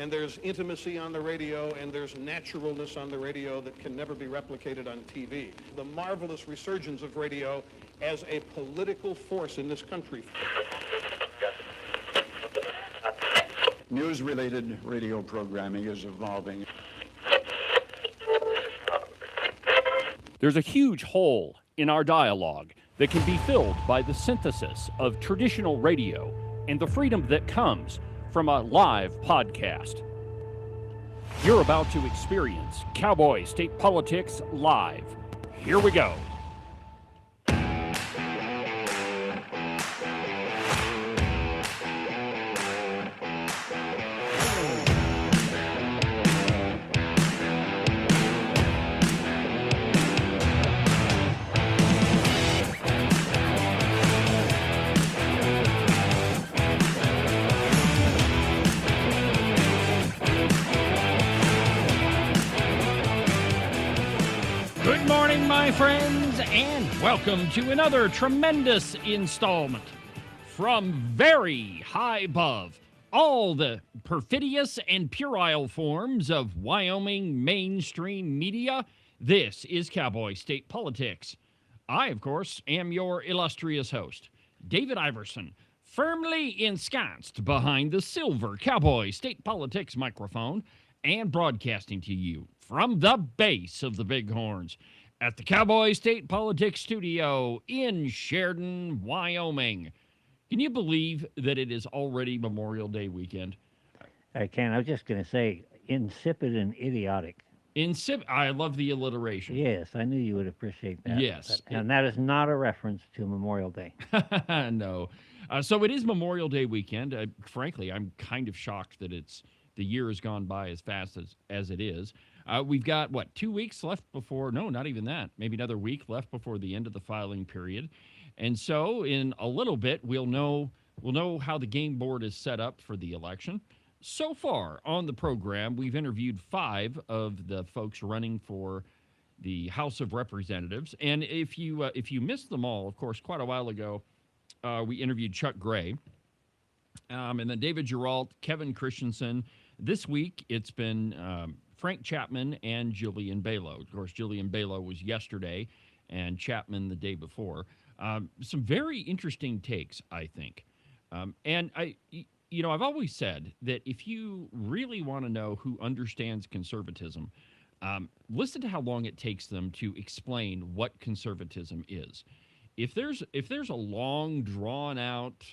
and there's intimacy on the radio, and there's naturalness on the radio that can never be replicated on TV. The marvelous resurgence of radio as a political force in this country. News-related radio programming is evolving. There's a huge hole in our dialogue that can be filled by the synthesis of traditional radio and the freedom that comes from a live podcast. You're about to experience Cowboy State Politics live. Here we go. My friends, and welcome to another tremendous installment from very high above all the perfidious and puerile forms of Wyoming mainstream media. This is Cowboy State Politics. I, of course, am your illustrious host, David Iverson, firmly ensconced behind the silver Cowboy State Politics microphone and broadcasting to you from the base of the Bighorns at the Cowboy State Politics Studio in Sheridan, Wyoming. Can you believe that it is already Memorial Day weekend? I can. I was just going to say, insipid and idiotic. I love the alliteration. Yes, I knew you would appreciate that. Yes. And that is not a reference to Memorial Day. No. So it is Memorial Day weekend. Frankly, I'm kind of shocked that the year has gone by as fast as it is. We've got, 2 weeks left before, no, not even that, maybe another week left before the end of the filing period. And so in a little bit, we'll know how the game board is set up for the election. So far on the program, we've interviewed 5 of the folks running for the House of Representatives. And if you missed them all, of course, quite a while ago, we interviewed Chuck Gray, and then David Geralt, Kevin Christensen. This week, it's been Frank Chapman and Jillian Balow. Of course, Jillian Balow was yesterday and Chapman the day before. Some very interesting takes, I think. And I've always said that if you really want to know who understands conservatism, listen to how long it takes them to explain what conservatism is. If there's a long, drawn-out,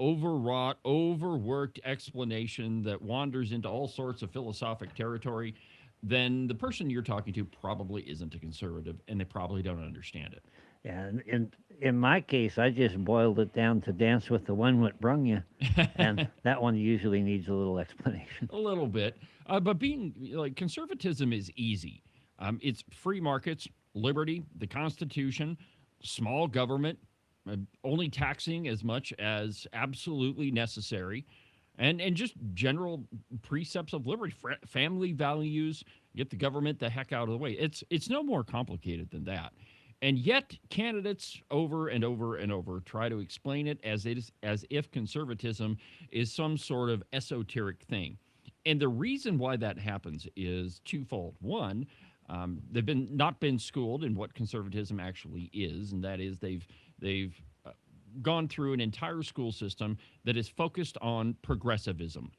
overwrought, overworked explanation that wanders into all sorts of philosophic territory, then the person you're talking to probably isn't a conservative, and they probably don't understand it. Yeah, and in my case, I just boiled it down to dance with the one what brung you, and that one usually needs a little explanation. A little bit, but conservatism is easy. It's free markets, liberty, the Constitution, small government, only taxing as much as absolutely necessary, and just general precepts of liberty, family values, get the government the heck out of the way. It's no more complicated than that. And yet candidates over and over and over try to explain it as if conservatism is some sort of esoteric thing. And the reason why that happens is twofold. One, they've not been schooled in what conservatism actually is, and that is they've gone through an entire school system that is focused on progressivism.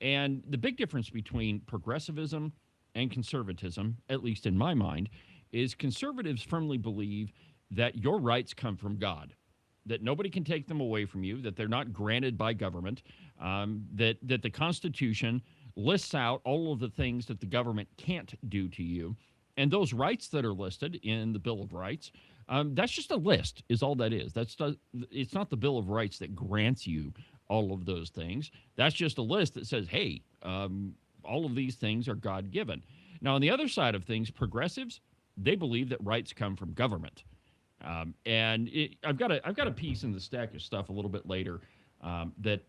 And the big difference between progressivism and conservatism, at least in my mind, is conservatives firmly believe that your rights come from God, that nobody can take them away from you, that they're not granted by government, that the Constitution lists out all of the things that the government can't do to you. And those rights that are listed in the Bill of Rights, that's just a list, is all that is. It's not the Bill of Rights that grants you all of those things. That's just a list that says, hey, all of these things are God-given. Now, on the other side of things, progressives, they believe that rights come from government. I've got a piece in the stack of stuff a little bit later that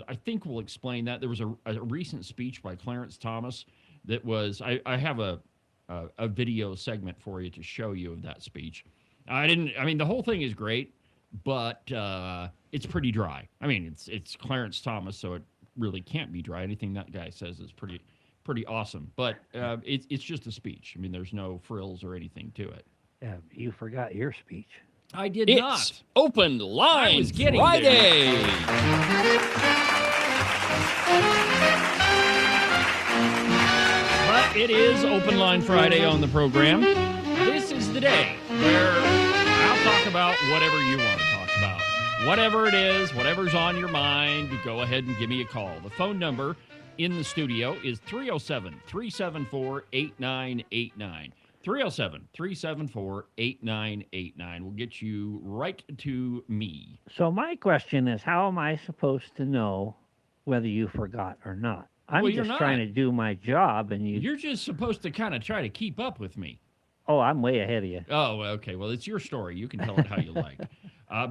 I think will explain that. There was a recent speech by Clarence Thomas that was, I have a video segment for you to show you of that speech. The whole thing is great, but it's pretty dry. I mean, it's Clarence Thomas, so it really can't be dry. Anything that guy says is pretty awesome. But it's just a speech. I mean, there's no frills or anything to it. You forgot your speech. I did It's not. Open Line was getting Friday. But it is Open Line Friday on the program. This is the day where I'll talk about whatever you want to talk about. Whatever it is, whatever's on your mind, go ahead and give me a call. The phone number in the studio is 307-374-8989. 307-374-8989 will get you right to me. So my question is, how am I supposed to know whether you forgot or not? I'm Well, you're just trying not. to do my job, and You're just supposed to kind of try to keep up with me. Oh, I'm way ahead of you. Oh, okay. Well, it's your story. You can tell it how you like.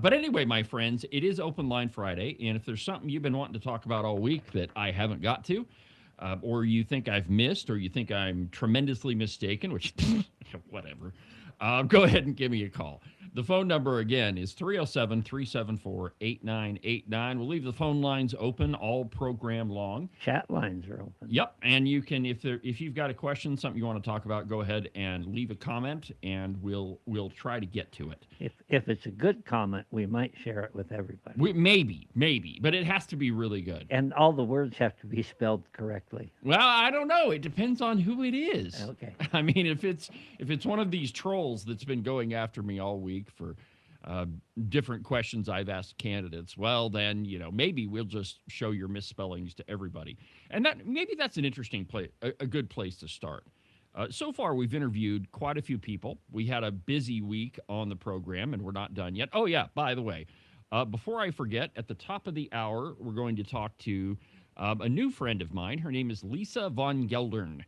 But anyway, my friends, it is Open Line Friday, and if there's something you've been wanting to talk about all week that I haven't got to, or you think I've missed, or you think I'm tremendously mistaken, which, whatever, go ahead and give me a call. The phone number, again, is 307-374-8989. We'll leave the phone lines open all program long. Chat lines are open. Yep, and you can, if you've got a question, something you want to talk about, go ahead and leave a comment, and we'll try to get to it. If it's a good comment, we might share it with everybody. Maybe, but it has to be really good. And all the words have to be spelled correctly. Well, I don't know. It depends on who it is. Okay. I mean, if it's one of these trolls that's been going after me all week for different questions I've asked candidates, well, then, maybe we'll just show your misspellings to everybody. And maybe that's an interesting a good place to start. So far, we've interviewed quite a few people. We had a busy week on the program, and we're not done yet. Oh, yeah, by the way, before I forget, at the top of the hour, we're going to talk to a new friend of mine. Her name is Lisa von Geldern,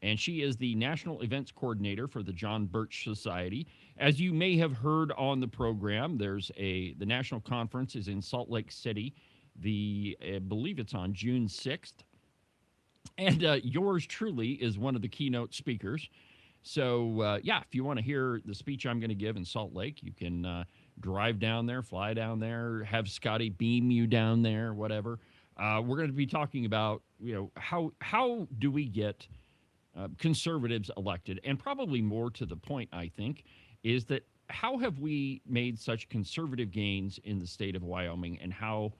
and she is the National Events Coordinator for the John Birch Society. As you may have heard on the program, the national conference is in Salt Lake City. I believe it's on June 6th. And yours truly is one of the keynote speakers. So, if you want to hear the speech I'm going to give in Salt Lake, you can drive down there, fly down there, have Scotty beam you down there, whatever. We're going to be talking about, how do we get conservatives elected? And probably more to the point, I think, is that how have we made such conservative gains in the state of Wyoming, and how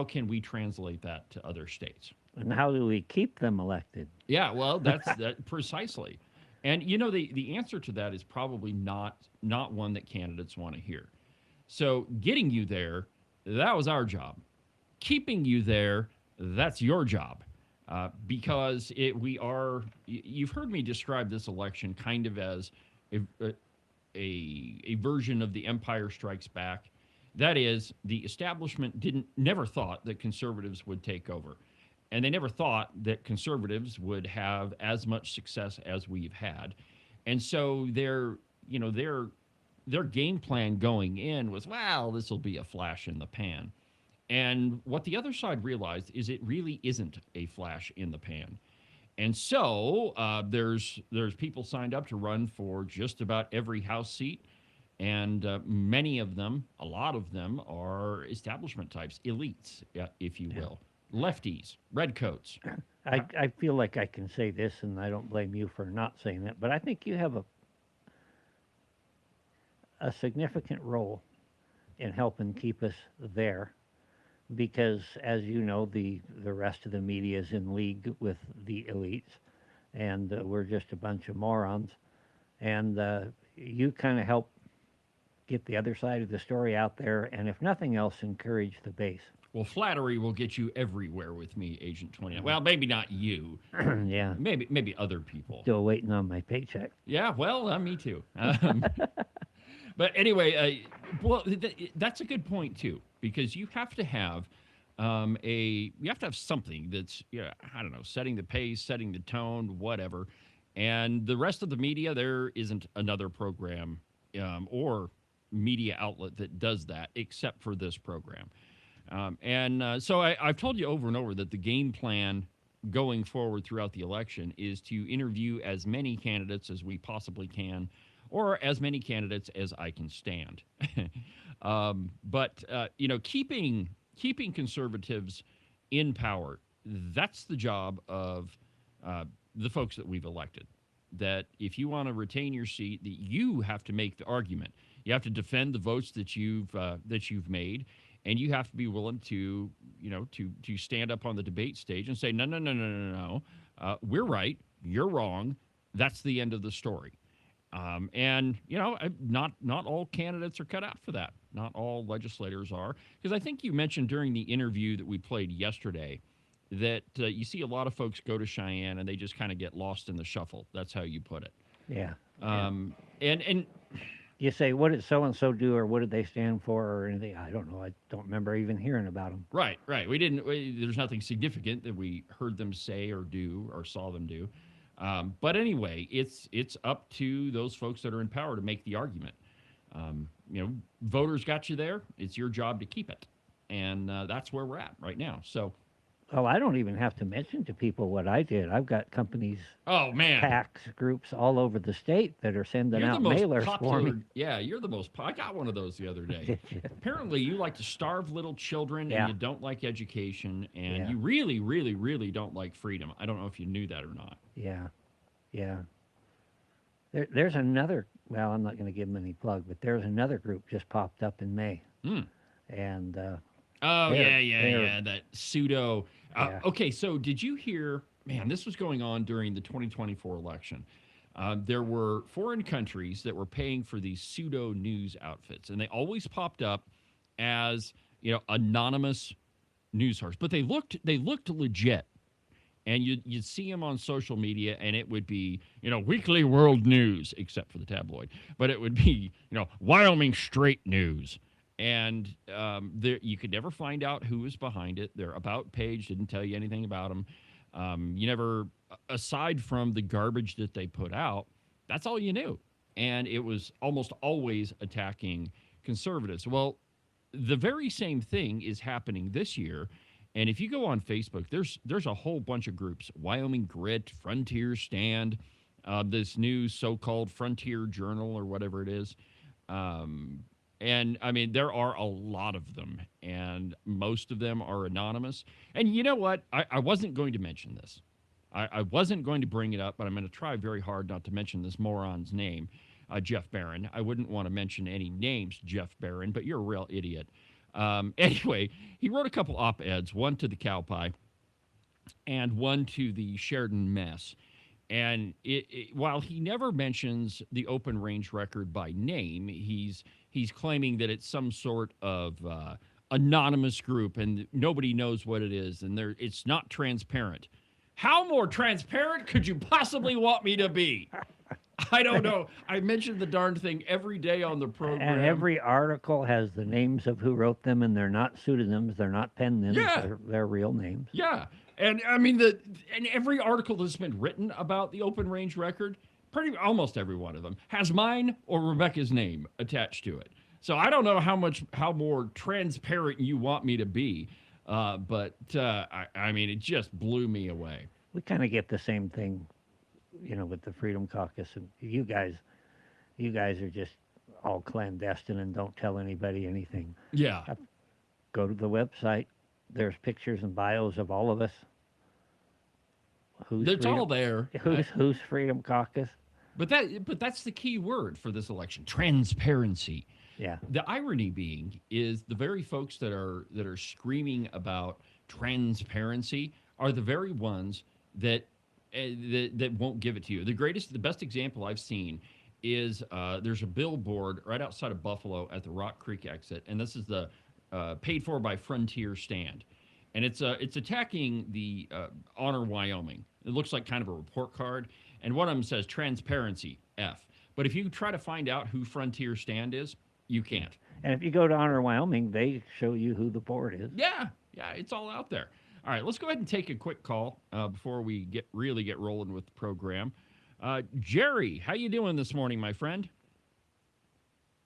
can we translate that to other states? And how do we keep them elected? Yeah, well, that's that precisely. And the answer to that is probably not one that candidates want to hear. So getting you there, that was our job. Keeping you there, that's your job. Because you've heard me describe this election kind of as a version of the Empire Strikes Back. That is, the establishment never thought that conservatives would take over. And they never thought that conservatives would have as much success as we've had. And so their game plan going in was, well, this will be a flash in the pan. And what the other side realized is it really isn't a flash in the pan. And so there's people signed up to run for just about every House seat. And many of them, a lot of them, are establishment types, elites, if you will. Lefties, redcoats. I feel like I can say this, and I don't blame you for not saying that, but I think you have a significant role in helping keep us there, because, as you know, the rest of the media is in league with the elites, and we're just a bunch of morons, and you kind of help get the other side of the story out there, and if nothing else, encourage the base. Well, flattery will get you everywhere with me, Agent 29. Well, maybe not you. Yeah. Maybe other people. Still waiting on my paycheck. Yeah, well, me too. But anyway, that's a good point too, because you have to have something that's, I don't know, setting the pace, setting the tone, whatever. And the rest of the media, there isn't another program or media outlet that does that except for this program. So I've told you over and over that the game plan going forward throughout the election is to interview as many candidates as we possibly can, or as many candidates as I can stand. But keeping conservatives in power, that's the job of the folks that we've elected. That if you want to retain your seat, that you have to make the argument. You have to defend the votes that you've made, and you have to be willing to, to stand up on the debate stage and say, no, no, no, no, no, no, we're right, you're wrong. That's the end of the story. And not all candidates are cut out for that. Not all legislators are, because I think you mentioned during the interview that we played yesterday that you see a lot of folks go to Cheyenne and they just kind of get lost in the shuffle. That's how you put it. Yeah. And You say, what did so-and-so do, or what did they stand for, or anything? I don't know. I don't remember even hearing about them. right. There's nothing significant that we heard them say or do or saw them do. But anyway, it's up to those folks that are in power to make the argument. Voters got you there. It's your job to keep it. And that's where we're at right now. So, Oh, I don't even have to mention to people what I did. I've got companies, oh man, PACs, groups all over the state that are sending you're out the most mailers popular. for me. Yeah, you're the most. I got one of those the other day. Did you? Apparently, you like to starve little children, Yeah. and you don't like education, and Yeah. you really, really, really don't like freedom. I don't know if you knew that or not. Yeah, yeah. There's another, well, I'm not going to give them any plug, but there's another group just popped up in May. And Oh, They're- yeah. That pseudo. Yeah. Okay, so did you hear? Man, this was going on during the 2024 election. There were foreign countries that were paying for these pseudo news outfits, and they always popped up as anonymous news source, but they looked legit. And you'd see them on social media, and it would be, Weekly World News, except for the tabloid. But it would be, Wyoming Straight News. And you could never find out who was behind it. Their about page didn't tell you anything about them. You never, aside from the garbage that they put out, that's all you knew. And it was almost always attacking conservatives. Well, the very same thing is happening this year. And if you go on Facebook, there's a whole bunch of groups: Wyoming Grit, Frontier Stand, this new so-called Frontier Journal or whatever it is. And I mean, there are a lot of them, and most of them are anonymous. And you know what? I wasn't going to mention this. I wasn't going to bring it up, but I'm going to try very hard not to mention this moron's name, Jeff Barron. I wouldn't want to mention any names, Jeff Barron, but you're a real idiot. Anyway, he wrote a couple op-eds, one to the Cow Pie and one to the Sheridan Mess. And while he never mentions the open range record by name, he's claiming that it's some sort of anonymous group and nobody knows what it is, and it's not transparent. How more transparent could you possibly want me to be? I don't know. I mentioned the darn thing every day on the program. And every article has the names of who wrote them, and they're not pseudonyms, they're not pen names, Yeah. they're real names. Yeah. And I mean, and every article that's been written about the open range record, almost every one of them, has mine or Rebecca's name attached to it. So I don't know how more transparent you want me to be, but I mean, it just blew me away. We kind of get the same thing, with the Freedom Caucus. And you guys are just all clandestine and don't tell anybody anything. Yeah. Go to the website. There's pictures and bios of all of us. It's all there. Who's Freedom Caucus? But that's the key word for this election: transparency. Yeah. The irony being is the very folks that are screaming about transparency are the very ones that won't give it to you. The best example I've seen is there's a billboard right outside of Buffalo at the Rock Creek exit, and this is the paid for by Frontier Stand, and it's attacking the Honor Wyoming. It looks like kind of a report card, and one of them says transparency F. But if you try to find out who Frontier Stand is, you can't. And if you go to Honor Wyoming, they show you who the board is. Yeah, it's all out there. All right, let's go ahead and take a quick call before we get rolling with the program. Jerry, how you doing this morning, my friend?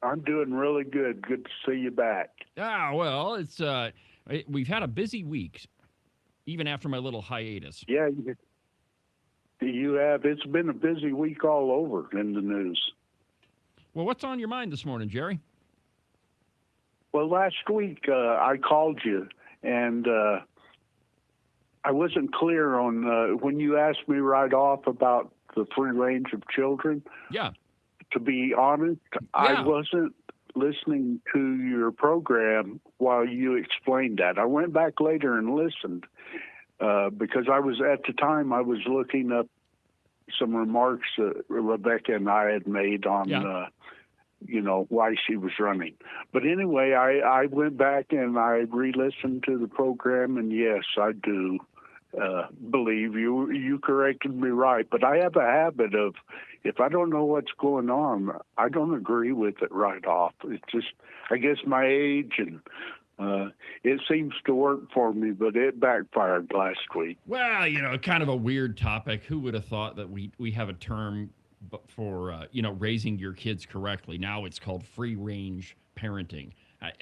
I'm doing really good. Good to see you back. Well, it's we've had a busy week, even after my little hiatus. Yeah, you have. It's been a busy week all over in the news. Well, what's on your mind this morning, Jerry? Well, last week I called you, and I wasn't clear on when you asked me right off about the free range of children. Yeah. To be honest, I wasn't listening to your program while you explained that. I went back later and listened because I was at the time I was looking up some remarks that Rebecca and I had made on why she was running. But anyway, I went back and I re-listened to the program, and yes, I do believe you corrected me right. But I have a habit of, if I don't know what's going on, I don't agree with it right off. It's just, I guess, my age, and it seems to work for me, but it backfired last week. Well, kind of a weird topic. Who would have thought that we have a term for raising your kids correctly? Now it's called free range parenting.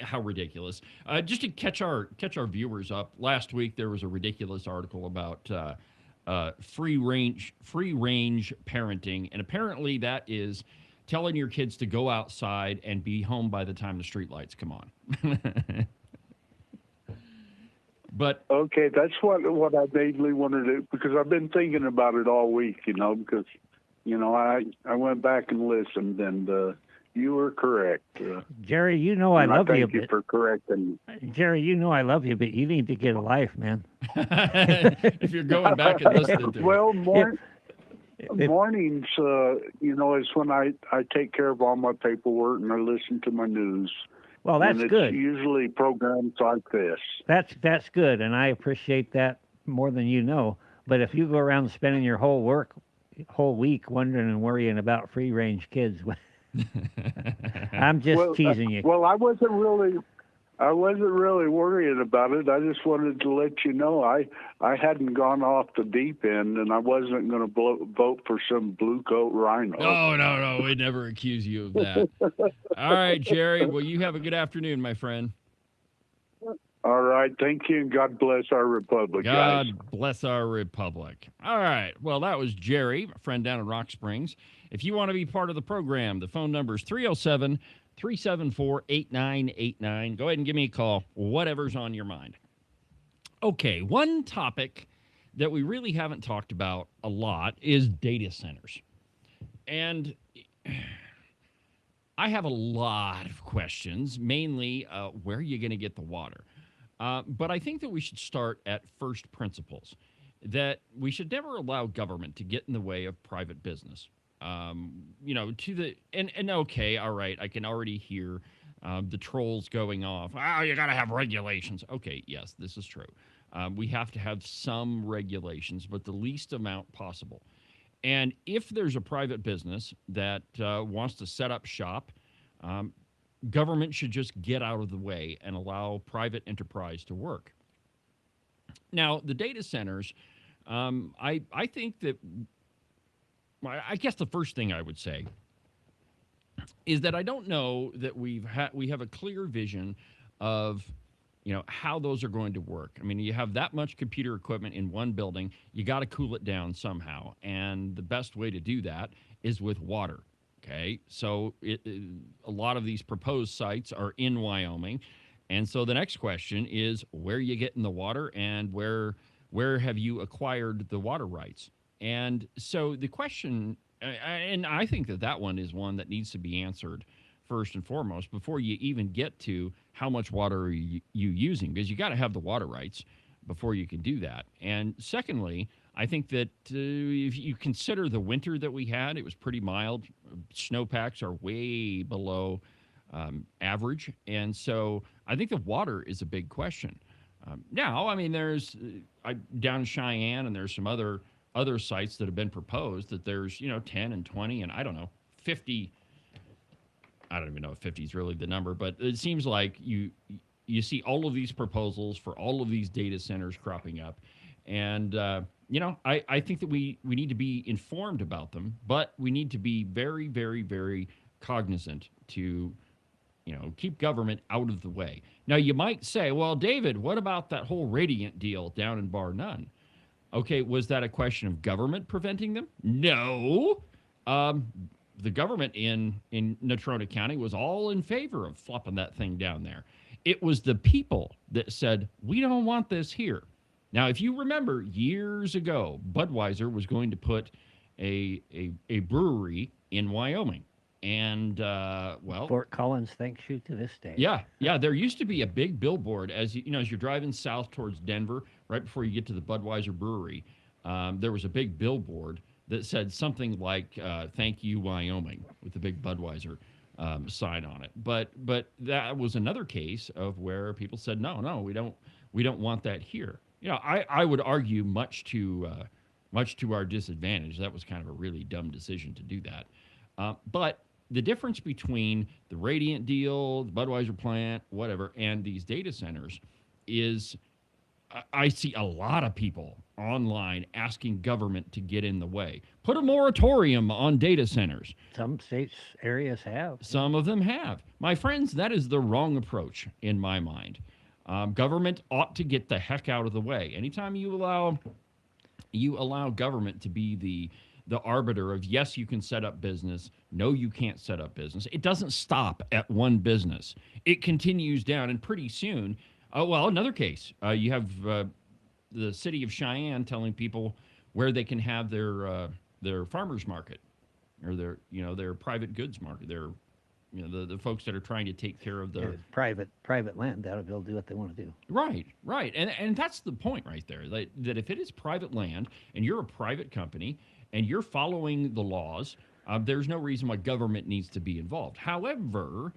How ridiculous! Just to catch our viewers up, last week there was a ridiculous article about free range parenting, and apparently that is telling your kids to go outside and be home by the time the streetlights come on. But okay, that's what I mainly wanted to, because I've been thinking about it all week, because I went back and listened, and you were correct. Jerry, I love you. Thank you for correcting me. Jerry, I love you, but you need to get a life, man. If you're going back and listening to well, mornings, is when I take care of all my paperwork and I listen to my news. Well, that's and good. It's usually programs like this. That's good, and I appreciate that more than you know. But if you go around spending your whole week wondering and worrying about free range kids, I'm just teasing you. Well, I wasn't really worrying about it. I just wanted to let you know I hadn't gone off the deep end, and I wasn't going to vote for some blue coat rhino. Oh, no, we'd never accuse you of that. All right, Jerry. Well, you have a good afternoon, my friend. All right. Thank you, and God bless our republic, God guys. bless our republic. All right. Well, that was Jerry, a friend down in Rock Springs. If you want to be part of the program, the phone number is 307-374-8989. Go ahead and give me a call, whatever's on your mind. Okay, one topic that we really haven't talked about a lot is data centers. And I have a lot of questions, mainly where are you going to get the water? But I think that we should start at first principles, that we should never allow government to get in the way of private business. Okay, all right, I can already hear the trolls going off. Oh, you got to have regulations. Okay, yes, this is true. We have to have some regulations, but the least amount possible. And if there's a private business that wants to set up shop, government should just get out of the way and allow private enterprise to work. Now, the data centers, I think that, I guess the first thing I would say is that I don't know that we have a clear vision of, how those are going to work. I mean, you have that much computer equipment in one building, you got to cool it down somehow. And the best way to do that is with water. Okay, so a lot of these proposed sites are in Wyoming. And so the next question is, where are you getting the water, and where have you acquired the water rights? And so the question, and I think that one is one that needs to be answered first and foremost before you even get to how much water are you using, because you got to have the water rights before you can do that. And secondly, I think that if you consider the winter that we had, it was pretty mild. Snowpacks are way below average. And so I think the water is a big question. Now, I mean, there's down in Cheyenne, and there's some other sites that have been proposed that there's, 10 and 20 and I don't know, 50. I don't even know if 50 is really the number, but it seems like you see all of these proposals for all of these data centers cropping up. And, I think that we need to be informed about them, but we need to be very, very, very cognizant to, keep government out of the way. Now, you might say, well, David, what about that whole Radiant deal down in Bar None? Okay, was that a question of government preventing them? No. The government in Natrona County was all in favor of flopping that thing down there. It was the people that said, we don't want this here. Now, if you remember, years ago, Budweiser was going to put a brewery in Wyoming. And, well, Fort Collins thanks you to this day. yeah. There used to be a big billboard as as you're driving south towards Denver, right before you get to the Budweiser brewery. There was a big billboard that said something like "Thank you, Wyoming" with the big Budweiser sign on it. But that was another case of where people said, no, we don't want that here. I would argue much to our disadvantage. That was kind of a really dumb decision to do that. But the difference between the Radiant deal, the Budweiser plant, whatever, and these data centers is I see a lot of people online asking government to get in the way. Put a moratorium on data centers. Some states, areas have. Some of them have. My friends, that is the wrong approach in my mind. Government ought to get the heck out of the way. Anytime you allow government to be the arbiter of, yes, you can set up business, no, you can't set up business. It doesn't stop at one business. It continues down, and pretty soon, another case, you have the city of Cheyenne telling people where they can have their farmers market or their private goods market. Their the folks that are trying to take care of the private land. They'll do what they want to do. Right, and that's the point right there. That if it is private land and you're a private company and you're following the laws, there's no reason why government needs to be involved. However,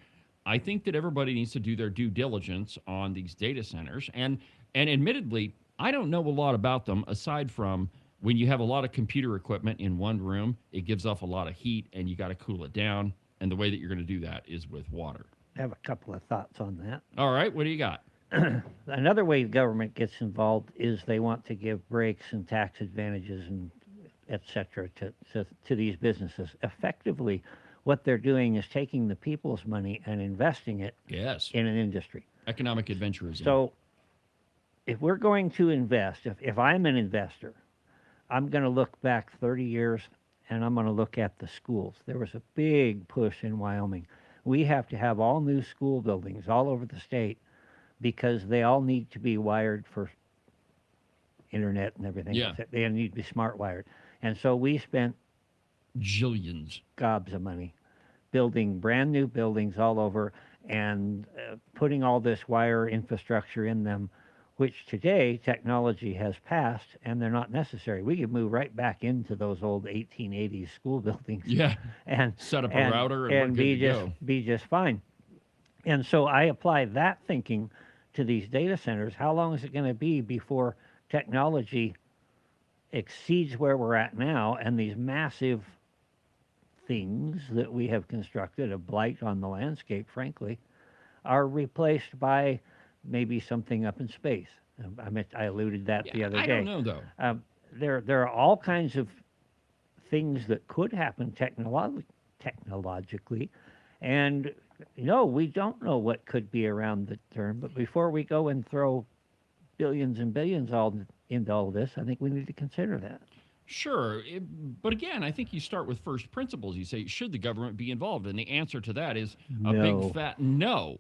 I think that everybody needs to do their due diligence on these data centers. And admittedly, I don't know a lot about them aside from when you have a lot of computer equipment in one room, it gives off a lot of heat and you got to cool it down. And the way that you're going to do that is with water. I have a couple of thoughts on that. All right, what do you got? Another way the government gets involved is they want to give breaks and tax advantages and et cetera to these businesses. Effectively, what they're doing is taking the people's money and investing it in an industry. Economic adventurism. So if we're going to invest, if I'm an investor, I'm going to look back 30 years and I'm going to look at the schools. There was a big push in Wyoming. We have to have all new school buildings all over the state because they all need to be wired for internet and everything. Yeah. They need to be smart wired. And so we spent jillions, gobs of money building brand new buildings all over and putting all this wire infrastructure in them, which today technology has passed and they're not necessary. We could move right back into those old 1880s school buildings. Yeah. And set up a router and be just fine. And so I apply that thinking to these data centers. How long is it going to be before technology exceeds where we're at now and these massive things that we have constructed, a blight on the landscape, frankly, are replaced by maybe something up in space? I alluded that the other day. I don't know, though. There are all kinds of things that could happen technologically, and we don't know what could be around the turn. But before we go and throw billions and billions into all this, I think we need to consider that. Sure. But again, I think you start with first principles. You say, should the government be involved? And the answer to that is a big fat no.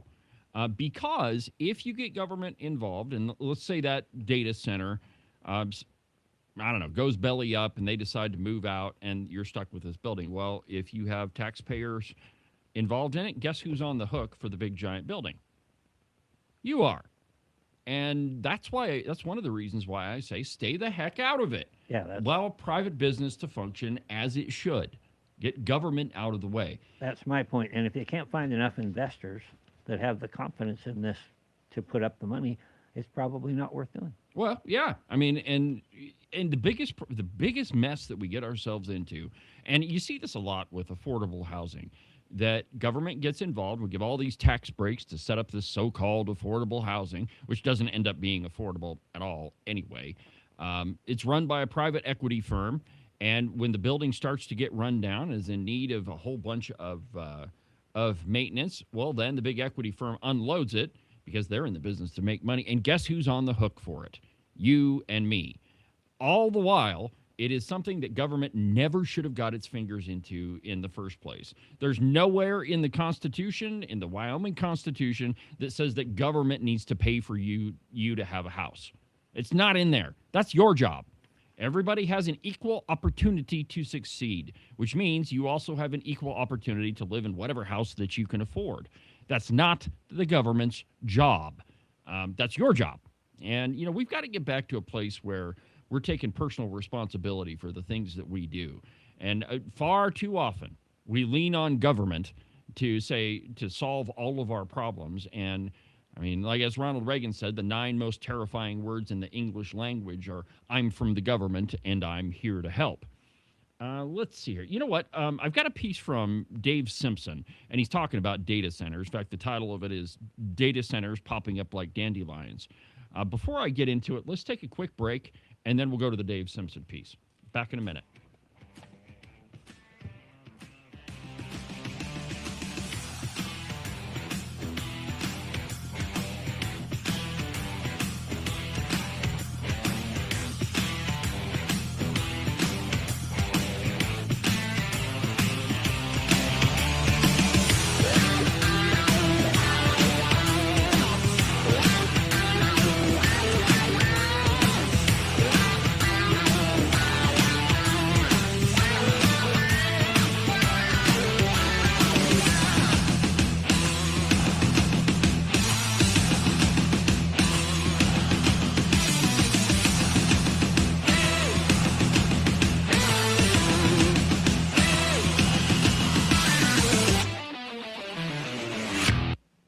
Because if you get government involved, and let's say that data center, goes belly up and they decide to move out and you're stuck with this building. Well, if you have taxpayers involved in it, guess who's on the hook for the big giant building? You are. And that's one of the reasons why I say stay the heck out of it. Yeah. Allow private business to function as it should. Get government out of the way. That's my point. And if you can't find enough investors that have the confidence in this to put up the money, it's probably not worth doing. Well, yeah. I mean, and the biggest mess that we get ourselves into, and you see this a lot with affordable housing, that government gets involved. We give all these tax breaks to set up this so-called affordable housing, which doesn't end up being affordable at all anyway. It's run by a private equity firm, and when the building starts to get run down, is in need of a whole bunch of maintenance, well, then the big equity firm unloads it because they're in the business to make money. And guess who's on the hook for it? You and me. All the while, it is something that government never should have got its fingers into in the first place. There's nowhere in the Constitution, in the Wyoming Constitution, that says that government needs to pay for you to have a house. It's not in there. That's your job. Everybody has an equal opportunity to succeed, which means you also have an equal opportunity to live in whatever house that you can afford. That's not the government's job. That's your job. And, we've got to get back to a place where we're taking personal responsibility for the things that we do. And far too often, we lean on government to solve all of our problems. And like as Ronald Reagan said, the 9 most terrifying words in the English language are, I'm from the government and I'm here to help. Let's see here. You know what? I've got a piece from Dave Simpson, and he's talking about data centers. In fact, the title of it is Data Centers Popping Up Like Dandelions. Before I get into it, let's take a quick break, and then we'll go to the Dave Simpson piece. Back in a minute.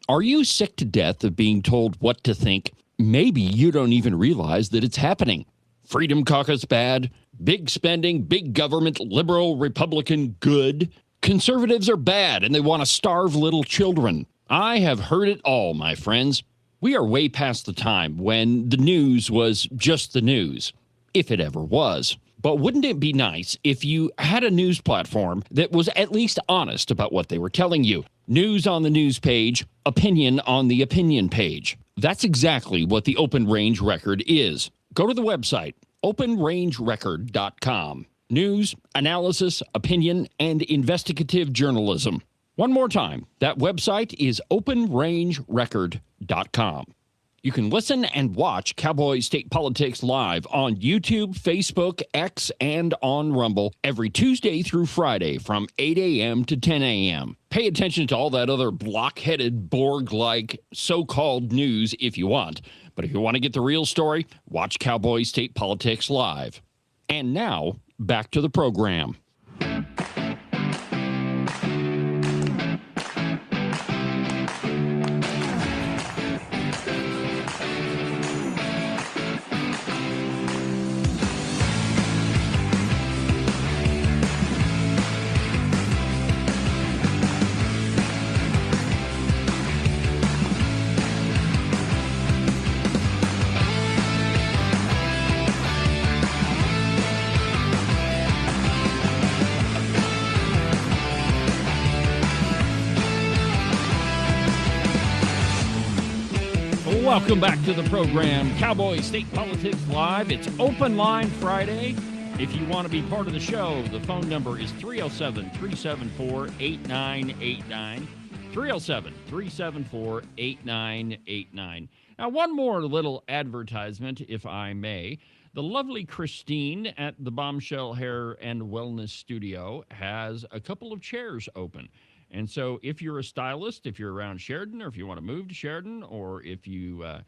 Are you sick to death of being told what to think? Maybe you don't even realize that it's happening. Freedom Caucus bad, big spending, big government, liberal, Republican good. Conservatives are bad and they want to starve little children. I have heard it all, my friends. We are way past the time when the news was just the news, if it ever was. But wouldn't it be nice if you had a news platform that was at least honest about what they were telling you? News on the news page, opinion on the opinion page. That's exactly what the Open Range Record is. Go to the website, openrangerecord.com. News, analysis, opinion, and investigative journalism. One more time, that website is openrangerecord.com. You can listen and watch Cowboy State Politics live on YouTube, Facebook, X, and on Rumble every Tuesday through Friday from 8 a.m. to 10 a.m. Pay attention to all that other block-headed, Borg-like so-called news if you want. But if you want to get the real story, watch Cowboy State Politics live. And now, back to the program. Welcome back to the program, Cowboy State Politics Live. It's Open Line Friday. If you want to be part of the show, the phone number is 307-374-8989. 307-374-8989. Now, one more little advertisement, if I may. The lovely Christine at the Bombshell Hair and Wellness Studio has a couple of chairs open. And so if you're a stylist, if you're around Sheridan, or if you want to move to Sheridan, or if you're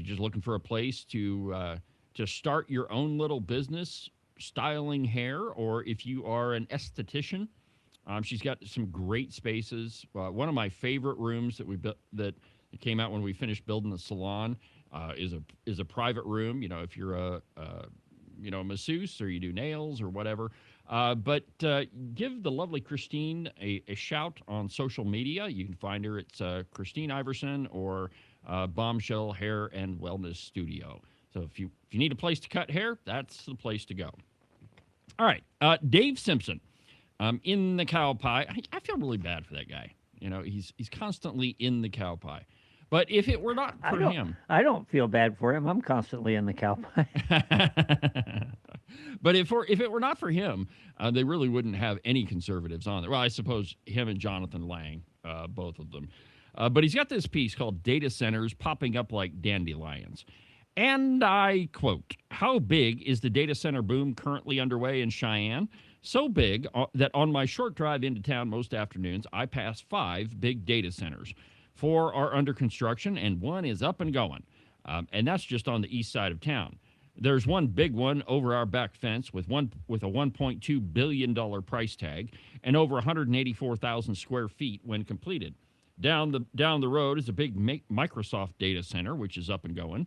just looking for a place to start your own little business styling hair, or if you are an esthetician, she's got some great spaces. One of my favorite rooms that we built that came out when we finished building the salon is a private room. You know, if you're a masseuse or you do nails or whatever. But give the lovely Christine a shout on social media. You can find her. It's Christine Iverson or Bombshell Hair and Wellness Studio. So if you need a place to cut hair, that's the place to go. All right. Dave Simpson in the cow pie. I feel really bad for that guy. You know, he's constantly in the cow pie. But if it were not for him... I don't feel bad for him. I'm constantly in the cow pie. But if it were not for him, they really wouldn't have any conservatives on there. Well, I suppose him and Jonathan Lang, both of them. But he's got this piece called Data Centers Popping Up Like Dandelions. And I quote, "How big is the data center boom currently underway in Cheyenne? So big that on my short drive into town most afternoons, I pass 5 big data centers. 4 are under construction, and 1 is up and going. And that's just on the east side of town. There's one big one over our back fence with a $1.2 billion price tag and over 184,000 square feet when completed. Down the road is a big Microsoft data center, which is up and going.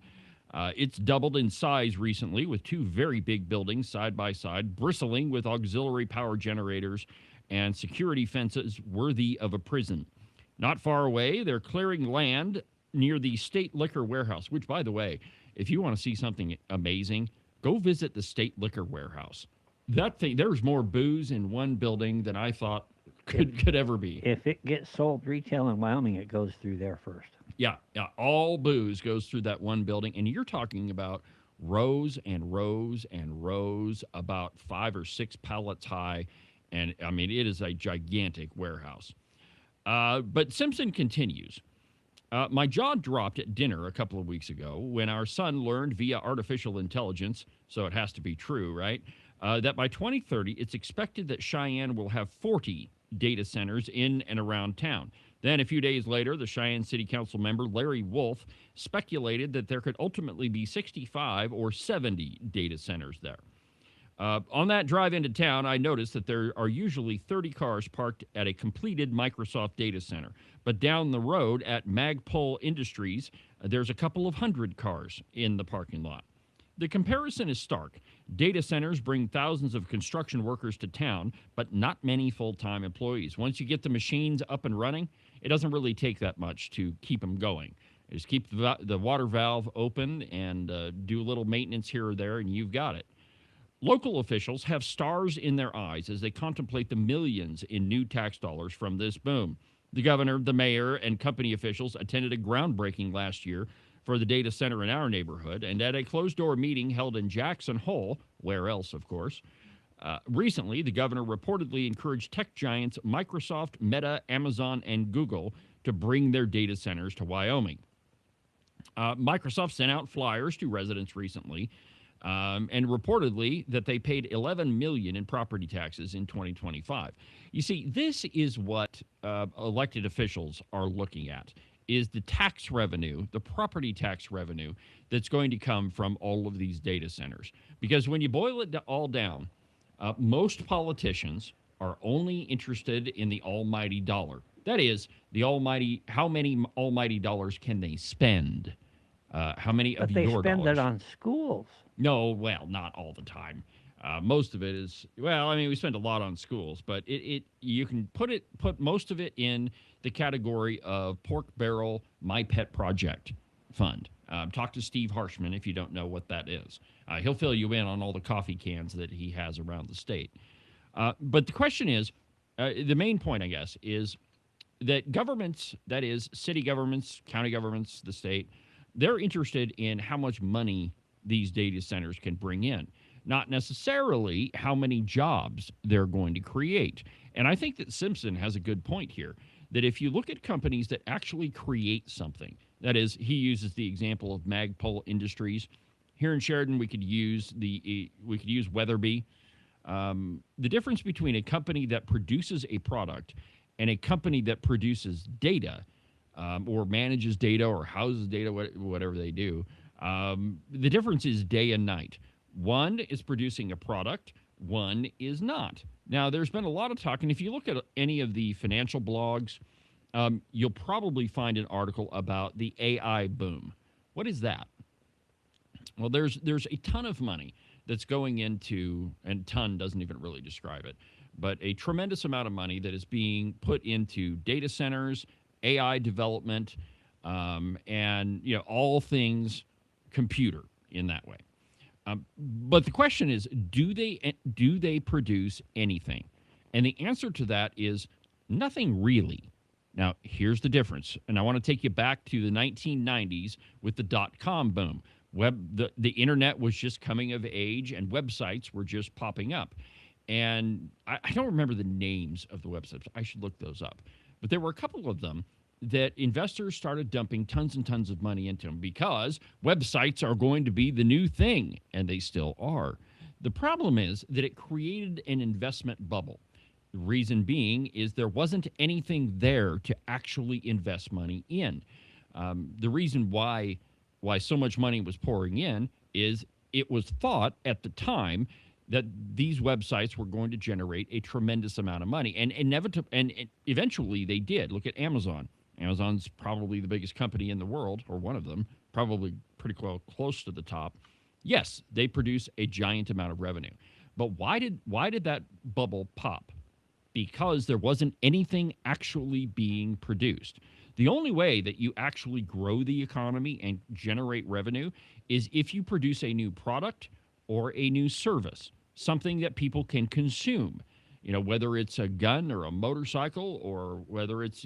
It's doubled in size recently with 2 very big buildings side by side, bristling with auxiliary power generators and security fences worthy of a prison. Not far away, they're clearing land near the State Liquor Warehouse, which, by the way, if you want to see something amazing, go visit the State Liquor Warehouse. That thing, there's more booze in one building than I thought could ever be. If it gets sold retail in Wyoming, it goes through there first. Yeah, all booze goes through that one building, and you're talking about rows and rows and rows, about 5 or 6 pallets high, and I mean, it is a gigantic warehouse. But Simpson continues. My jaw dropped at dinner a couple of weeks ago when our son learned via artificial intelligence, so it has to be true, right, that by 2030, it's expected that Cheyenne will have 40 data centers in and around town. Then a few days later, the Cheyenne City Council member, Larry Wolf, speculated that there could ultimately be 65 or 70 data centers there. On that drive into town, I noticed that there are usually 30 cars parked at a completed Microsoft data center. But down the road at Magpul Industries, there's a couple of 100 cars in the parking lot. The comparison is stark. Data centers bring thousands of construction workers to town, but not many full-time employees. Once you get the machines up and running, it doesn't really take that much to keep them going. Just keep the water valve open and do a little maintenance here or there, and you've got it. Local officials have stars in their eyes as they contemplate the millions in new tax dollars from this boom. The governor, the mayor, and company officials attended a groundbreaking last year for the data center in our neighborhood, and at a closed-door meeting held in Jackson Hole, where else, of course, recently, the governor reportedly encouraged tech giants Microsoft, Meta, Amazon, and Google to bring their data centers to Wyoming. Microsoft sent out flyers to residents recently, and reportedly that they paid $11 million in property taxes in 2025. You see, this is what elected officials are looking at, is the tax revenue, the property tax revenue that's going to come from all of these data centers. Because when you boil it all down, most politicians are only interested in the almighty dollar. That is, the almighty, how many almighty dollars can they spend? How many of your dollars? But they spend it on schools. No, well, not all the time. Most of it is, well, I mean, we spend a lot on schools, but you can put most of it in the category of pork barrel my pet project fund. Talk to Steve Harshman if you don't know what that is. He'll fill you in on all the coffee cans that he has around the state. But the question is, the main point, I guess, is that governments, that is city governments, county governments, the state, they're interested in how much money these data centers can bring in, not necessarily how many jobs they're going to create. And I think that Simpson has a good point here, that if you look at companies that actually create something, that is, he uses the example of Magpul Industries. Here in Sheridan, we could use Weatherby. The difference between a company that produces a product and a company that produces data, or manages data or houses data, whatever they do, the difference is day and night. One is producing a product, one is not. Now, there's been a lot of talk, and if you look at any of the financial blogs, you'll probably find an article about the AI boom. What is that? Well, there's a ton of money that's going into, and ton doesn't even really describe it, but a tremendous amount of money that is being put into data centers, AI development, and all things computer in that way. But the question is, do they produce anything? And the answer to that is nothing really. Now, here's the difference, and I want to take you back to the 1990s with the dot-com boom. The internet was just coming of age, and websites were just popping up. And I don't remember the names of the websites. I should look those up. But there were a couple of them that investors started dumping tons and tons of money into them because websites are going to be the new thing, and they still are. The problem is that it created an investment bubble. The reason being is there wasn't anything there to actually invest money in. The reason why so much money was pouring in is it was thought at the time that these websites were going to generate a tremendous amount of money, and eventually they did. Look at Amazon. Amazon's probably the biggest company in the world, or one of them, probably pretty close to the top. Yes, they produce a giant amount of revenue. But why did that bubble pop? Because there wasn't anything actually being produced. The only way that you actually grow the economy and generate revenue is if you produce a new product or a new service, something that people can consume. Whether it's a gun or a motorcycle, or whether it's,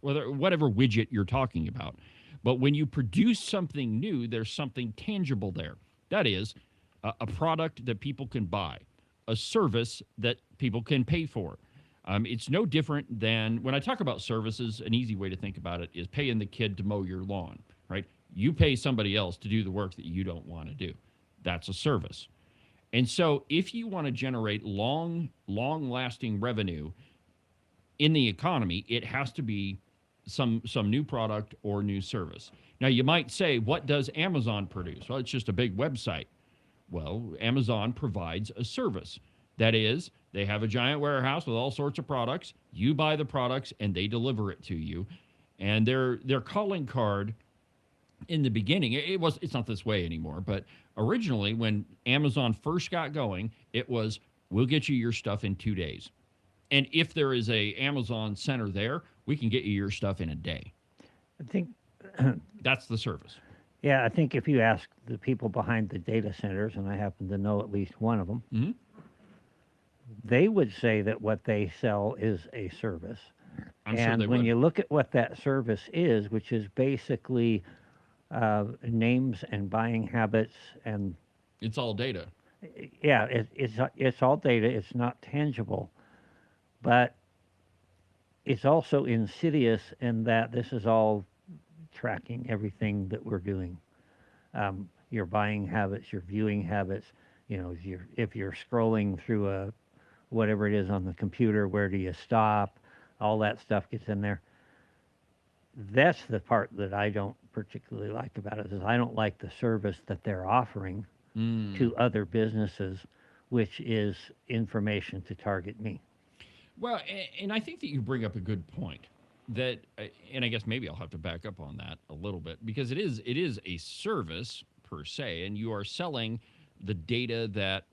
whatever widget you're talking about. But when you produce something new, there's something tangible there. That is a product that people can buy, a service that people can pay for. It's no different than when I talk about services. An easy way to think about it is paying the kid to mow your lawn, right? You pay somebody else to do the work that you don't want to do. That's a service. And so if you want to generate long-lasting revenue in the economy, it has to be some new product or new service. Now, you might say, what does Amazon produce? Well, it's just a big website. Well, Amazon provides a service. That is, they have a giant warehouse with all sorts of products. You buy the products, and they deliver it to you. And their calling card in the beginning, it's not this way anymore, but originally when Amazon first got going, it was, we'll get you your stuff in 2 days. And if there is a Amazon center there, we can get you your stuff in a day. I think that's the service. Yeah, I think if you ask the people behind the data centers, and I happen to know at least one of them, mm-hmm. they would say that what they sell is a service. And when you look at what that service is, which is basically names and buying habits, and it's all data. Yeah, it's all data. It's not tangible, but it's also insidious in that this is all tracking everything that we're doing. Your buying habits, your viewing habits. If you're scrolling through whatever it is on the computer, where do you stop? All that stuff gets in there. That's the part that I don't particularly like about it, is I don't like the service that they're offering to other businesses, which is information to target me. Well, and I think that you bring up a good point. That, and I guess maybe I'll have to back up on that a little bit, because it is a service per se, and you are selling the data that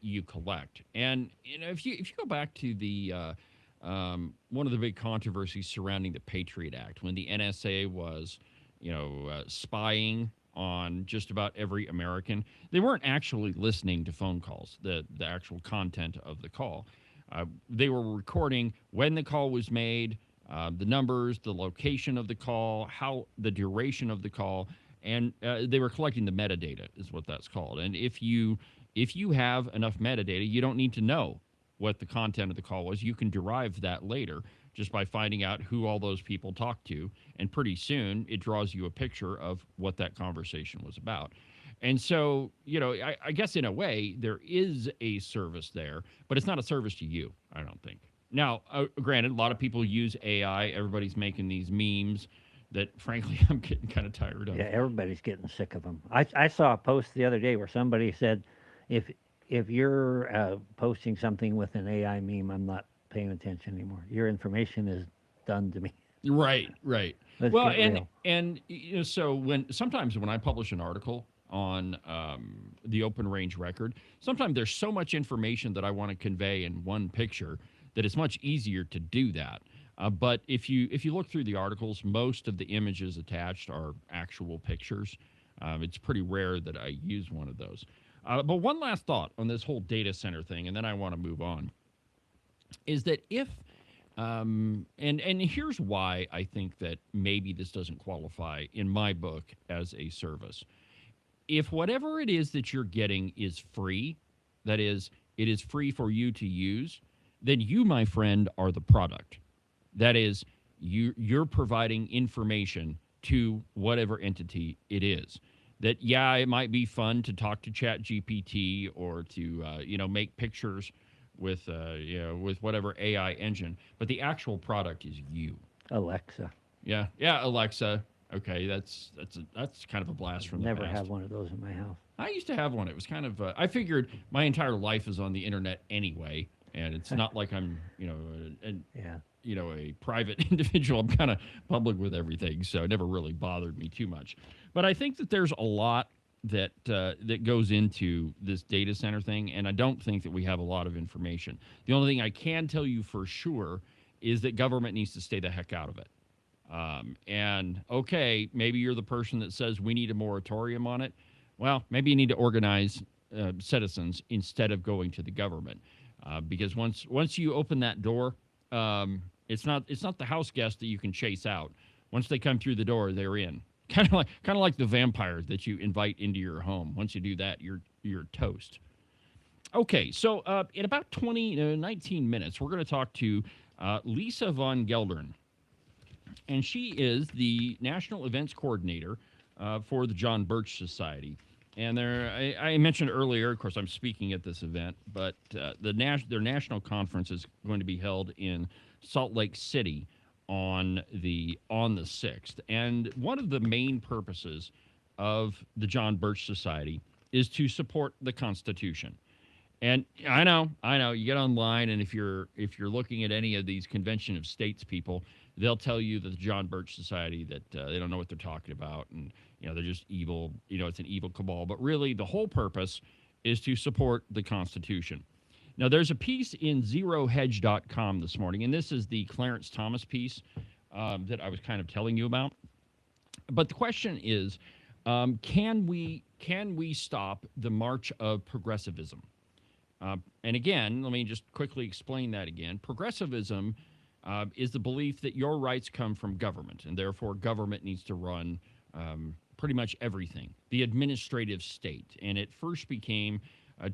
you collect. And if you go back to the one of the big controversies surrounding the Patriot Act, when the NSA was spying on just about every American, they weren't actually listening to phone calls, the actual content of the call. They were recording when the call was made, the numbers, the location of the call, the duration of the call, and they were collecting the metadata, is what that's called. And if you have enough metadata, you don't need to know what the content of the call was. You can derive that later just by finding out who all those people talked to, and pretty soon it draws you a picture of what that conversation was about. And so, I guess in a way there is a service there, but it's not a service to you, I don't think. Now, granted, a lot of people use AI. Everybody's making these memes that, frankly, I'm getting kind of tired of. Yeah, everybody's getting sick of them. I saw a post the other day where somebody said, if you're posting something with an AI meme, I'm not paying attention anymore. Your information is done to me. Right. Let's Well, get real. and so sometimes when I publish an article on the Open Range Record, sometimes there's so much information that I want to convey in one picture that it's much easier to do that. But if you look through the articles, most of the images attached are actual pictures. It's pretty rare that I use one of those. But one last thought on this whole data center thing, and then I want to move on, is that if and here's why I think that maybe this doesn't qualify in my book as a service. If whatever it is that you're getting is free, that is, it is free for you to use, then you, my friend, are the product. That is, you're providing information to whatever entity it is. That, yeah, it might be fun to talk to Chat GPT or to make pictures with with whatever AI engine, but the actual product is you. Alexa. Yeah, Alexa. Okay, that's kind of a blast from the Never past. have one of those in my house. I used to have one. It was kind of I figured my entire life is on the internet anyway, and it's not like I'm a private individual. I'm kind of public with everything, so it never really bothered me too much. But I think that there's a lot that goes into this data center thing, and I don't think that we have a lot of information. The only thing I can tell you for sure is that government needs to stay the heck out of it. And okay, maybe you're the person that says we need a moratorium on it. Well, maybe you need to organize citizens instead of going to the government, because once you open that door, it's not the house guest that you can chase out. Once they come through the door, they're in. Kind of like the vampires that you invite into your home. Once you do that, you're toast. Okay, so in about 19 minutes, we're going to talk to Lisa von Geldern, and she is the National Events Coordinator for the John Birch Society. And I mentioned earlier, of course, I'm speaking at this event, but their national conference is going to be held in Salt Lake City on the 6th. And one of the main purposes of the John Birch Society is to support the Constitution. And I know, you get online, and if you're looking at any of these Convention of States people, they'll tell you that the John Birch Society, that they don't know what they're talking about, and they're just evil. It's an evil cabal. But really, the whole purpose is to support the Constitution. Now, there's a piece in zerohedge.com this morning, and this is the Clarence Thomas piece that I was kind of telling you about. But the question is, can we stop the march of progressivism? And again, let me just quickly explain that again. Progressivism is the belief that your rights come from government, and therefore government needs to run pretty much everything, the administrative state. And it first became,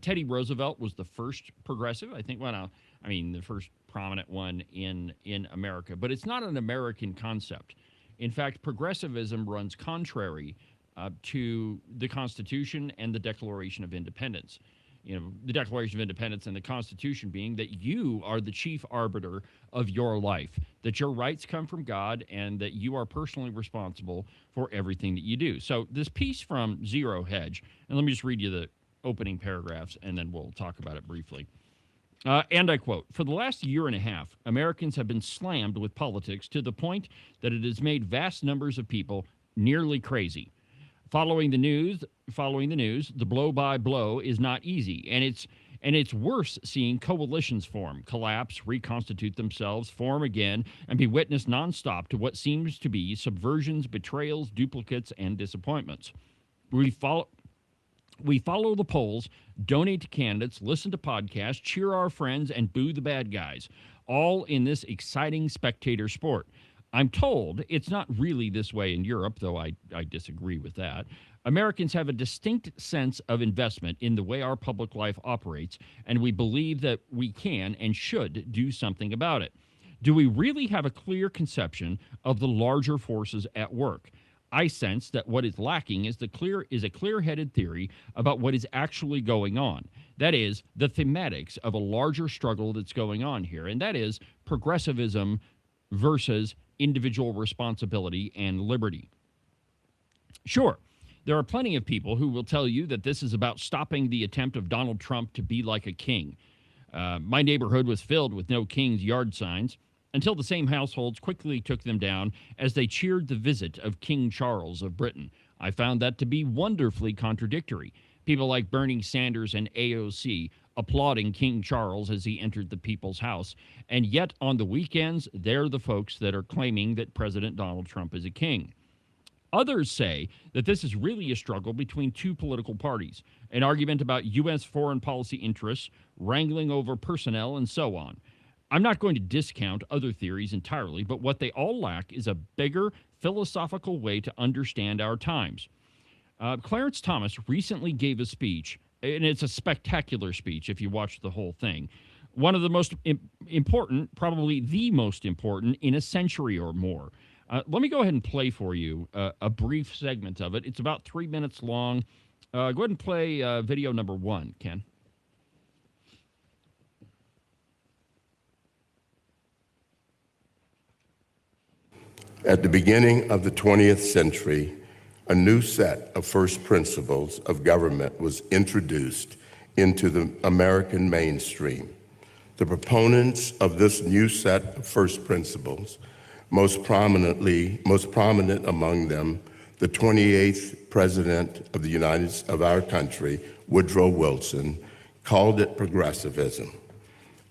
Teddy Roosevelt was the first progressive, I think, the first prominent one in America. But it's not an American concept. In fact, progressivism runs contrary to the Constitution and the Declaration of Independence. The Declaration of Independence and the Constitution being that you are the chief arbiter of your life, that your rights come from God, and that you are personally responsible for everything that you do. So this piece from Zero Hedge, and let me just read you the opening paragraphs, and then we'll talk about it briefly. And I quote, "For the last year and a half, Americans have been slammed with politics to the point that it has made vast numbers of people nearly crazy. Following the news, the blow by blow is not easy, and it's worse seeing coalitions form, collapse, reconstitute themselves, form again, and be witness nonstop to what seems to be subversions, betrayals, duplicates, and disappointments. We follow the polls, donate to candidates, listen to podcasts, cheer our friends, and boo the bad guys, all in this exciting spectator sport. I'm told it's not really this way in Europe, though I disagree with that. Americans have a distinct sense of investment in the way our public life operates, and we believe that we can and should do something about it. Do we really have a clear conception of the larger forces at work? I sense that what is lacking is a clear-headed theory about what is actually going on. That is, the thematics of a larger struggle that's going on here, and that is progressivism versus individual responsibility and liberty. Sure, there are plenty of people who will tell you that this is about stopping the attempt of Donald Trump to be like a king. My neighborhood was filled with no king's yard signs until the same households quickly took them down as they cheered the visit of King Charles of Britain. I found that to be wonderfully contradictory. People like Bernie Sanders and AOC applauding King Charles as he entered the people's house, and yet on the weekends, they're the folks that are claiming that President Donald Trump is a king. Others say that this is really a struggle between two political parties, an argument about U.S. foreign policy interests, wrangling over personnel, and so on. I'm not going to discount other theories entirely, but what they all lack is a bigger philosophical way to understand our times. Clarence Thomas recently gave a speech, and it's a spectacular speech if you watch the whole thing, one of the most important, probably the most important in a century or more. Let me go ahead and play for you a brief segment of it. It's about 3 minutes long. Go ahead and play video number 1, Ken. At the beginning of the 20th century, a new set of first principles of government was introduced into the American mainstream. The proponents of this new set of first principles, most prominent among them, the 28th President of our country, Woodrow Wilson, called it progressivism.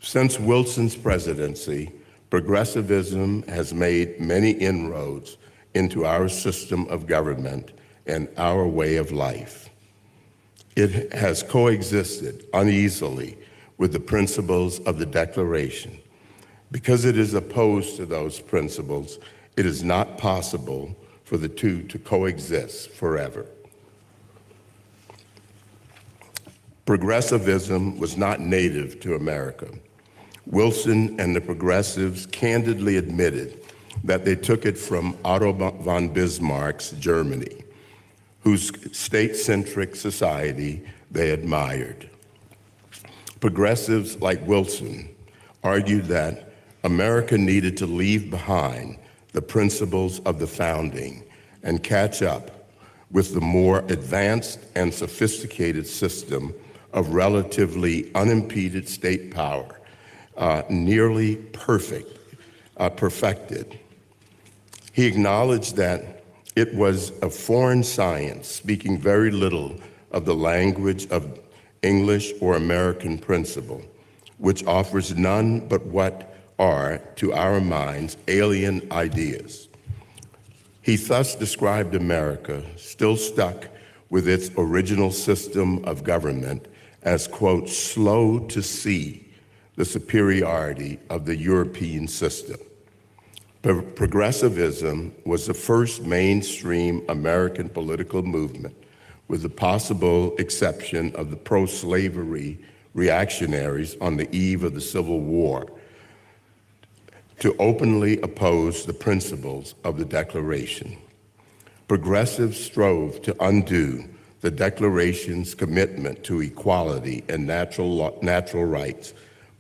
Since Wilson's presidency, progressivism has made many inroads into our system of government and our way of life. It has coexisted uneasily with the principles of the Declaration. Because it is opposed to those principles, it is not possible for the two to coexist forever. Progressivism was not native to America. Wilson and the progressives candidly admitted that they took it from Otto von Bismarck's Germany, whose state-centric society they admired. Progressives like Wilson argued that America needed to leave behind the principles of the founding and catch up with the more advanced and sophisticated system of relatively unimpeded state power, nearly perfected. He acknowledged that it was a foreign science, speaking very little of the language of English or American principle, which offers none but what are, to our minds, alien ideas. He thus described America, still stuck with its original system of government, as, quote, slow to see the superiority of the European system. Progressivism was the first mainstream American political movement, with the possible exception of the pro-slavery reactionaries on the eve of the Civil War, to openly oppose the principles of the Declaration. Progressives strove to undo the Declaration's commitment to equality and natural rights,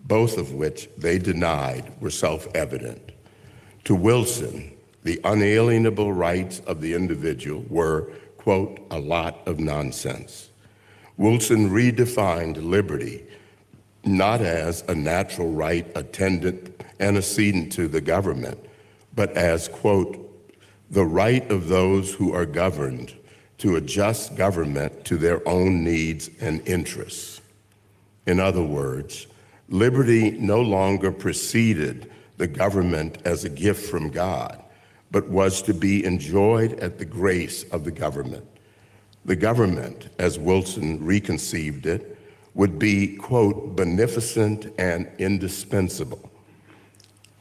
both of which they denied were self-evident. To Wilson, the unalienable rights of the individual were, quote, a lot of nonsense. Wilson redefined liberty not as a natural right antecedent to the government, but as, quote, the right of those who are governed to adjust government to their own needs and interests. In other words, liberty no longer preceded the government as a gift from God, but was to be enjoyed at the grace of the government. The government, as Wilson reconceived it, would be, quote, beneficent and indispensable.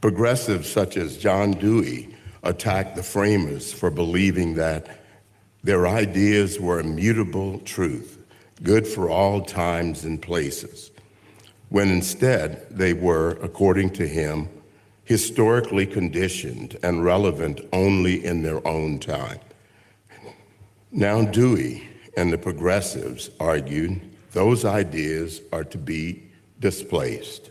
Progressives such as John Dewey attacked the framers for believing that their ideas were immutable truth, good for all times and places, when instead they were, according to him, historically conditioned and relevant only in their own time. Now Dewey and the progressives argued those ideas are to be displaced.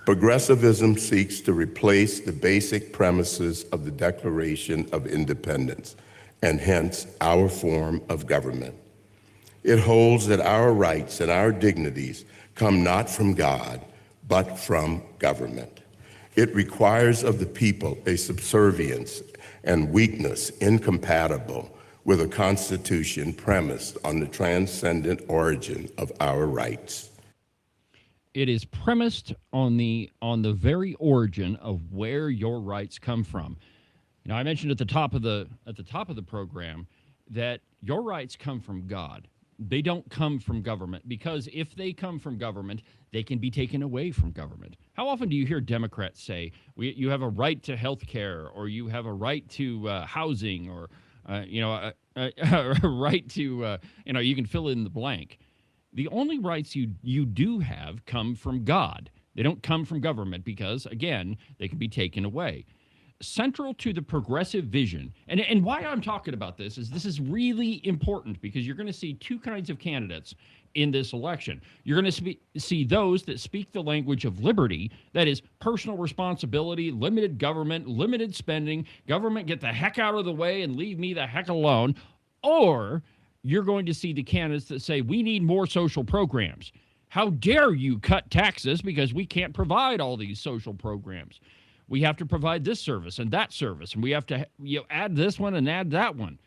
Progressivism seeks to replace the basic premises of the Declaration of Independence, and hence our form of government. It holds that our rights and our dignities come not from God, but from government. It requires of the people a subservience and weakness incompatible with a constitution premised on the transcendent origin of our rights. It is premised on the very origin of where your rights come from. You know, I mentioned at the top of the program that your rights come from God. They don't come from government, because if they come from government, they can be taken away from government. How often do you hear Democrats say, you have a right to health care, or you have a right to housing, or, a right to, you can fill in the blank. The only rights you do have come from God. They don't come from government because, again, they can be taken away. Central to the progressive vision, and why I'm talking about this is really important because you're going to see two kinds of candidates in this election. You're going to see those that speak the language of liberty, that is personal responsibility, limited government, limited spending, government get the heck out of the way and leave me the heck alone, or you're going to see the candidates that say we need more social programs. How dare you cut taxes because we can't provide all these social programs. We have to provide this service and that service, and we have to add this one and add that one.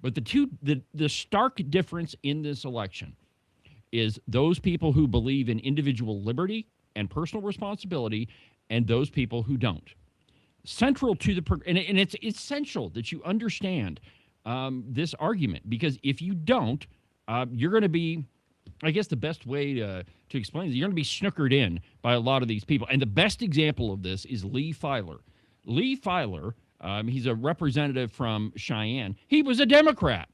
But the stark difference in this election is those people who believe in individual liberty and personal responsibility and those people who don't. Central to and it's essential that you understand this argument, because if you don't, you're going to be, I guess the best way to explain it, you're going to be snookered in by a lot of these people. And the best example of this is Lee Filer. Lee Filer, he's a representative from Cheyenne. He was a Democrat.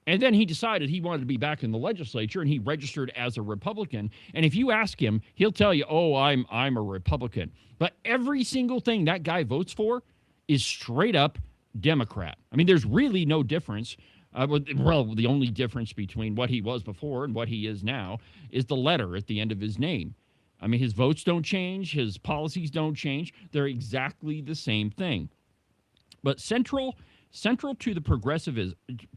And then he decided he wanted to be back in the legislature, and he registered as a Republican. And if you ask him, he'll tell you, oh, I'm a Republican. But every single thing that guy votes for is straight up Democrat. I mean, there's really no difference. Well, the only difference between what he was before and what he is now is the letter at the end of his name. I mean, his votes don't change. His policies don't change. They're exactly the same thing. But central to the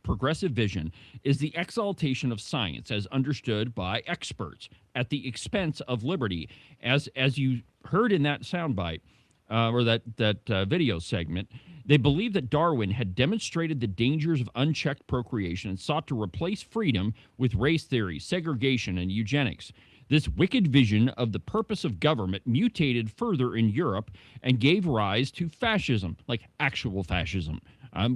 progressive vision is the exaltation of science as understood by experts at the expense of liberty. As you heard in that soundbite, or that video segment, they believed that Darwin had demonstrated the dangers of unchecked procreation and sought to replace freedom with race theory, segregation, and eugenics. This wicked vision of the purpose of government mutated further in Europe and gave rise to fascism, like actual fascism,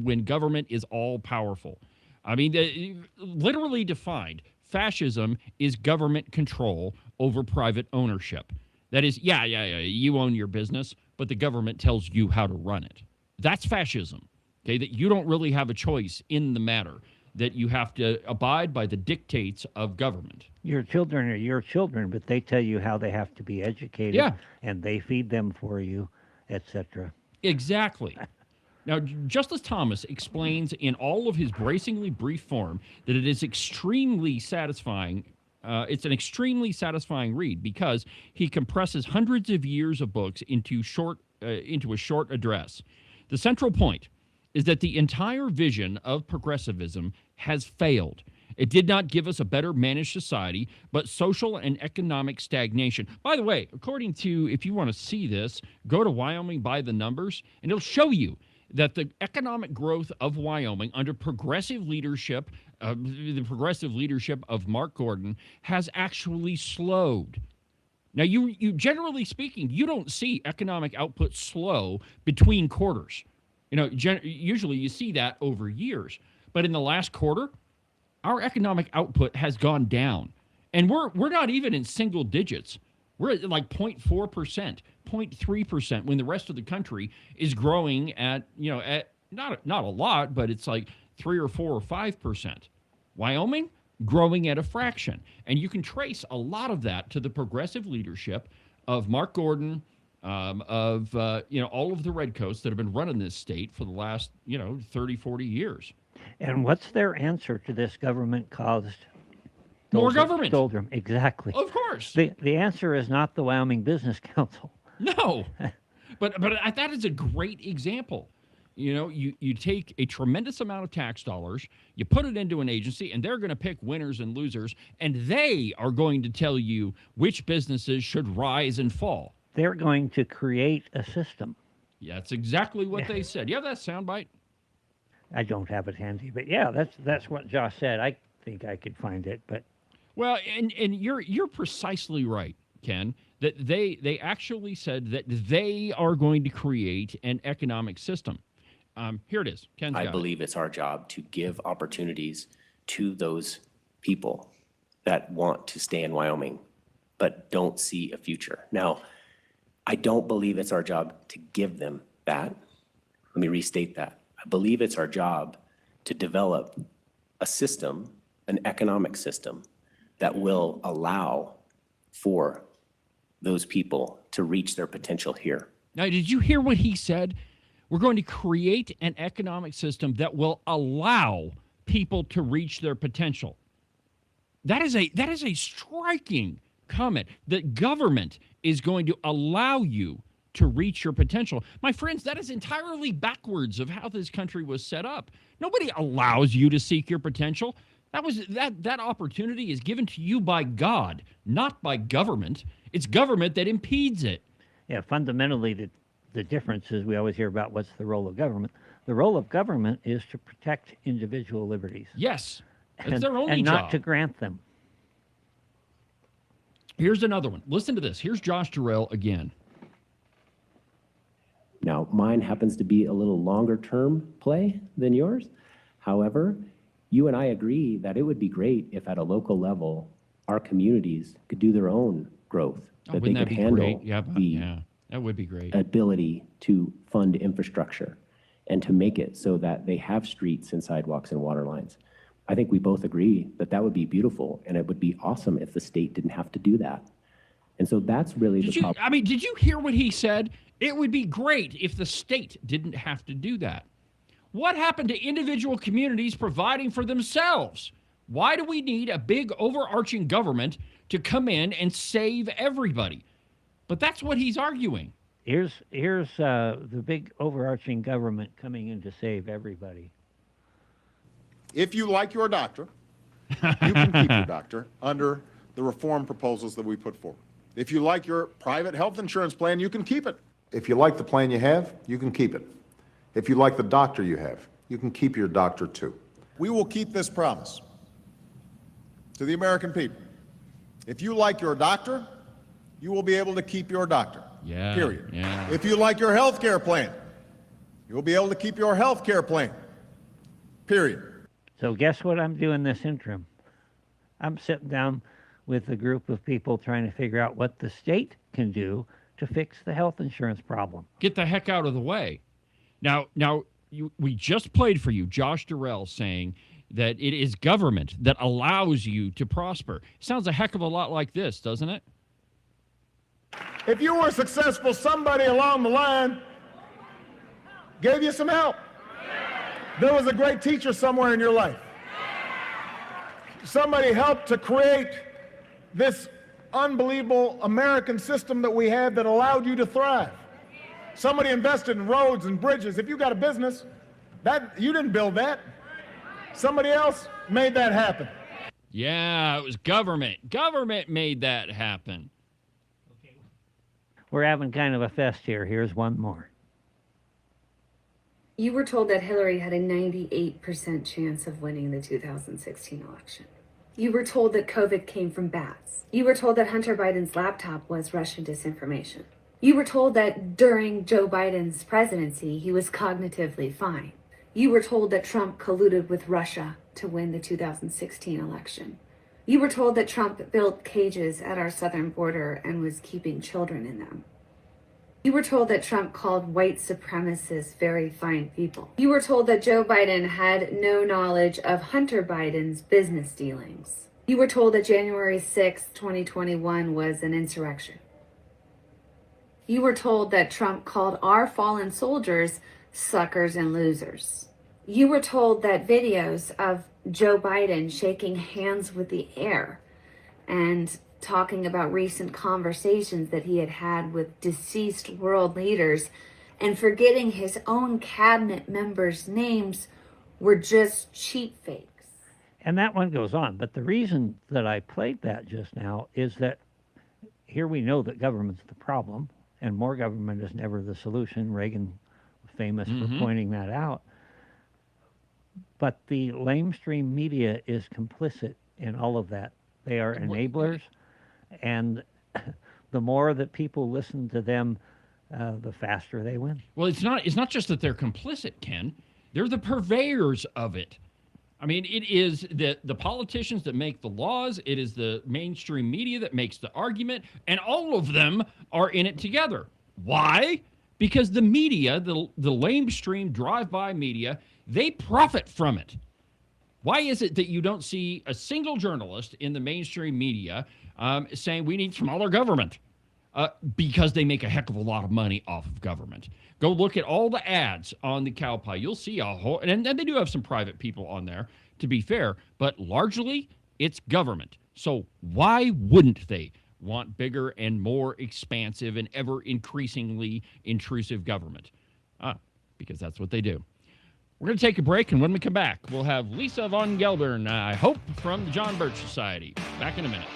when government is all-powerful. I mean, literally defined, fascism is government control over private ownership. That is, yeah, you own your business, but the government tells you how to run it. That's fascism, okay, that you don't really have a choice in the matter, that you have to abide by the dictates of government. Your children are your children, but they tell you how they have to be educated, and they feed them for you, etc. Exactly. Now, Justice Thomas explains in all of his bracingly brief form that it is extremely satisfying. It's an extremely satisfying read because he compresses hundreds of years of books into a short address. The central point is that the entire vision of progressivism has failed. It did not give us a better managed society, but social and economic stagnation. By the way, according to, if you want to see this, go to Wyoming by the numbers, and it'll show you that the economic growth of Wyoming under progressive leadership, the progressive leadership of Mark Gordon, has actually slowed. Now, you generally speaking, you don't see economic output slow between quarters. Usually you see that over years. But in the last quarter, our economic output has gone down. And we're not even in single digits. We're at like 0.4%, 0.3%, when the rest of the country is growing at not a lot, but it's like 3 or 4 or 5%. Wyoming, growing at a fraction. And you can trace a lot of that to the progressive leadership of Mark Gordon, of all of the redcoats that have been running this state for the last 30, 40 years. And what's their answer to this government-caused more government? Doldrum? Exactly. Of course. The answer is not the Wyoming Business Council. No, but that is a great example. You take a tremendous amount of tax dollars, you put it into an agency, and they're going to pick winners and losers, and they are going to tell you which businesses should rise and fall. They're going to create a system. Yeah, that's exactly what they said. You have that soundbite? I don't have it handy, but yeah, that's what Josh said. I think I could find it, but well, and you're precisely right, Ken, that they actually said that they are going to create an economic system. Here it is. Ken's got I believe it's our job to give opportunities to those people that want to stay in Wyoming, but don't see a future. Now, I don't believe it's our job to give them that. Let me restate that. I believe it's our job to develop a system, an economic system, that will allow for those people to reach their potential here. Now, did you hear what he said? We're going to create an economic system that will allow people to reach their potential. That is a striking comment. That government is going to allow you to reach your potential. My friends, that is entirely backwards of how this country was set up. Nobody allows you to seek your potential. That opportunity is given to you by God, not by government. It's government that impedes it. Yeah, fundamentally, the difference is we always hear about what's the role of government. The role of government is to protect individual liberties. Yes, that's their only and job. not to grant them. Here's another one. Listen to this. Here's Josh Durrell again. Now, mine happens to be a little longer term play than yours. However, you and I agree that it would be great if at a local level, our communities could do their own growth, that they Wouldn't that could be handle great? Yeah, that would be great. ability to fund infrastructure and to make it so that they have streets and sidewalks and water lines. I think we both agree that that would be beautiful, and it would be awesome if the state didn't have to do that. And so that's really the problem. Did you hear what he said? It would be great if the state didn't have to do that. What happened to individual communities providing for themselves? Why do we need a big overarching government to come in and save everybody? But that's what he's arguing. Here's the big overarching government coming in to save everybody. If you like your doctor, you can keep your doctor under the reform proposals that we put forward. If you like your private health insurance plan, you can keep it. If you like the plan you have, you can keep it. If you like the doctor you have, you can keep your doctor too. We will keep this promise to the American people. If you like your doctor, you will be able to keep your doctor. Yeah. Period. Yeah. If you like your health care plan, you will be able to keep your health care plan. Period. So guess what I'm doing this interim? I'm sitting down with a group of people trying to figure out what the state can do to fix the health insurance problem. Get the heck out of the way. Now, we just played for you Josh Durrell saying that it is government that allows you to prosper. Sounds a heck of a lot like this, doesn't it? If you were successful, somebody along the line gave you some help. There was a great teacher somewhere in your life. Somebody helped to create this unbelievable American system that we have that allowed you to thrive. Somebody invested in roads and bridges. If you got a business, that you didn't build that. Somebody else made that happen. Yeah, it was government. Government made that happen. We're having kind of a fest here. Here's one more. You were told that Hillary had a 98% chance of winning the 2016 election. You were told that COVID came from bats. You were told that Hunter Biden's laptop was Russian disinformation. You were told that during Joe Biden's presidency, he was cognitively fine. You were told that Trump colluded with Russia to win the 2016 election. You were told that Trump built cages at our southern border and was keeping children in them. You were told that Trump called white supremacists very fine people. You were told that Joe Biden had no knowledge of Hunter Biden's business dealings. You were told that January 6, 2021 was an insurrection. You were told that Trump called our fallen soldiers suckers and losers. You were told that videos of Joe Biden shaking hands with the air and talking about recent conversations that he had had with deceased world leaders and forgetting his own cabinet members' names were just cheap fakes. And that one goes on. But the reason that I played that just now is that here we know that government's the problem and more government is never the solution. Reagan was famous for pointing that out. But the lamestream media is complicit in all of that. They are enablers. And the more that people listen to them, the faster they win. Well, it's not just that they're complicit, Ken. They're the purveyors of it. I mean, it is the politicians that make the laws. It is the mainstream media that makes the argument. And all of them are in it together. Why? Because the media, the lamestream drive-by media, they profit from it. Why is it that you don't see a single journalist in the mainstream media saying we need smaller government? because they make a heck of a lot of money off of government. Go look at all the ads on the cow pie. You'll see a whole, and they do have some private people on there, to be fair, but largely it's government. So why wouldn't they want bigger and more expansive and ever increasingly intrusive government? Because that's what they do. We're going to take a break, and when we come back, we'll have Lisa von Geldern, I hope, from the John Birch Society. Back in a minute.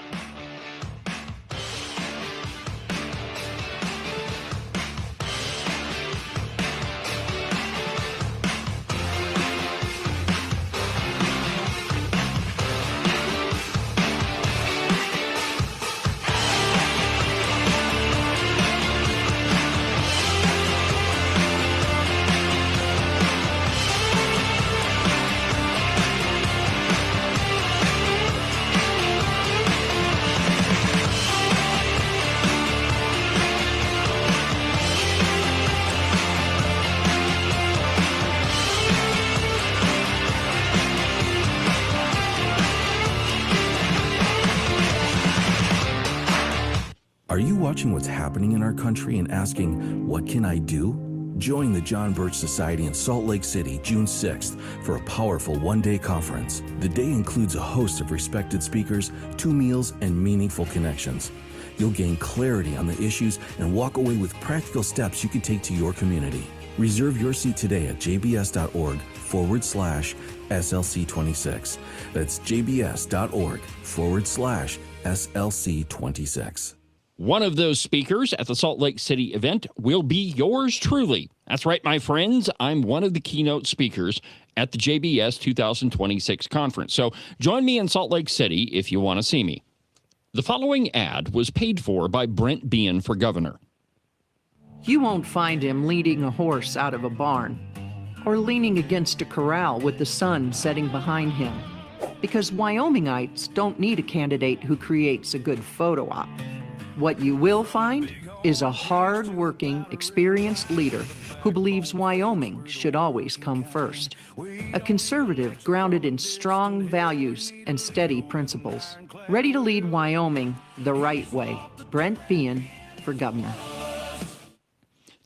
Are you watching what's happening in our country and asking, what can I do? Join the John Birch Society in Salt Lake City, June 6th, for a powerful one-day conference. The day includes a host of respected speakers, 2 meals, and meaningful connections. You'll gain clarity on the issues and walk away with practical steps you can take to your community. Reserve your seat today at jbs.org/SLC26. That's jbs.org/SLC26. One of those speakers at the Salt Lake City event will be yours truly. That's right, my friends. I'm one of the keynote speakers at the JBS 2026 conference. So join me in Salt Lake City if you want to see me. The following ad was paid for by Brent Bean for governor. You won't find him leading a horse out of a barn or leaning against a corral with the sun setting behind him, because Wyomingites don't need a candidate who creates a good photo op. What you will find is a hard-working, experienced leader who believes Wyoming should always come first. A conservative grounded in strong values and steady principles. Ready to lead Wyoming the right way. Brent Bean for governor.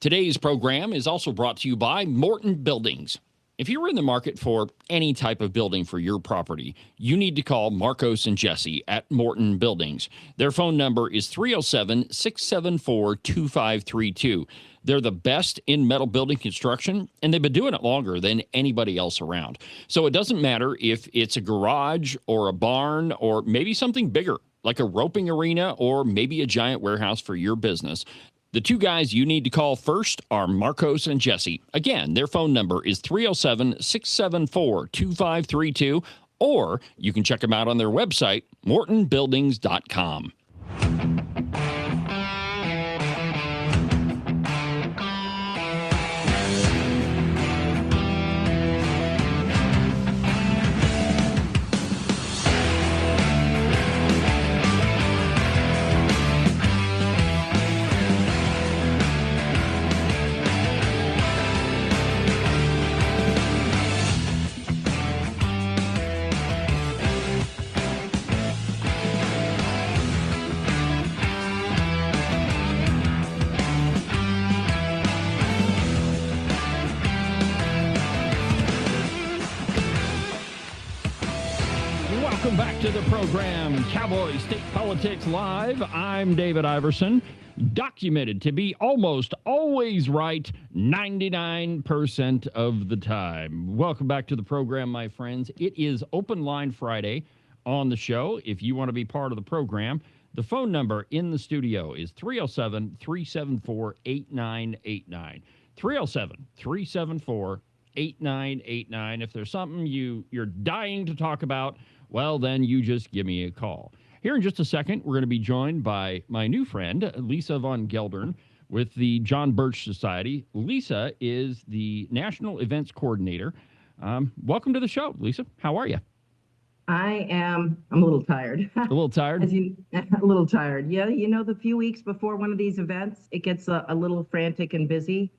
Today's program is also brought to you by Morton Buildings. If you're in the market for any type of building for your property, you need to call Marcos and Jesse at Morton Buildings. Their phone number is 307-674-2532. They're the best in metal building construction, and they've been doing it longer than anybody else around. So it doesn't matter if it's a garage or a barn or maybe something bigger, like a roping arena or maybe a giant warehouse for your business. The 2 guys you need to call first are Marcos and Jesse. Again, their phone number is 307-674-2532, or you can check them out on their website, mortonbuildings.com. Welcome back to the program, Cowboy State Politics Live. I'm David Iverson, documented to be almost always right 99% of the time. Welcome back to the program, my friends. It is Open Line Friday on the show. If you want to be part of the program, the phone number in the studio is 307-374-8989. 307-374-8989. If there's something you're dying to talk about, well, then you just give me a call. Here in just a second, we're going to be joined by my new friend, Lisa von Geldern, with the John Birch Society. Lisa is the National Events Coordinator. Welcome to the show, Lisa. How are you? I'm a little tired. A little tired? A little tired. Yeah, the few weeks before one of these events, it gets a little frantic and busy.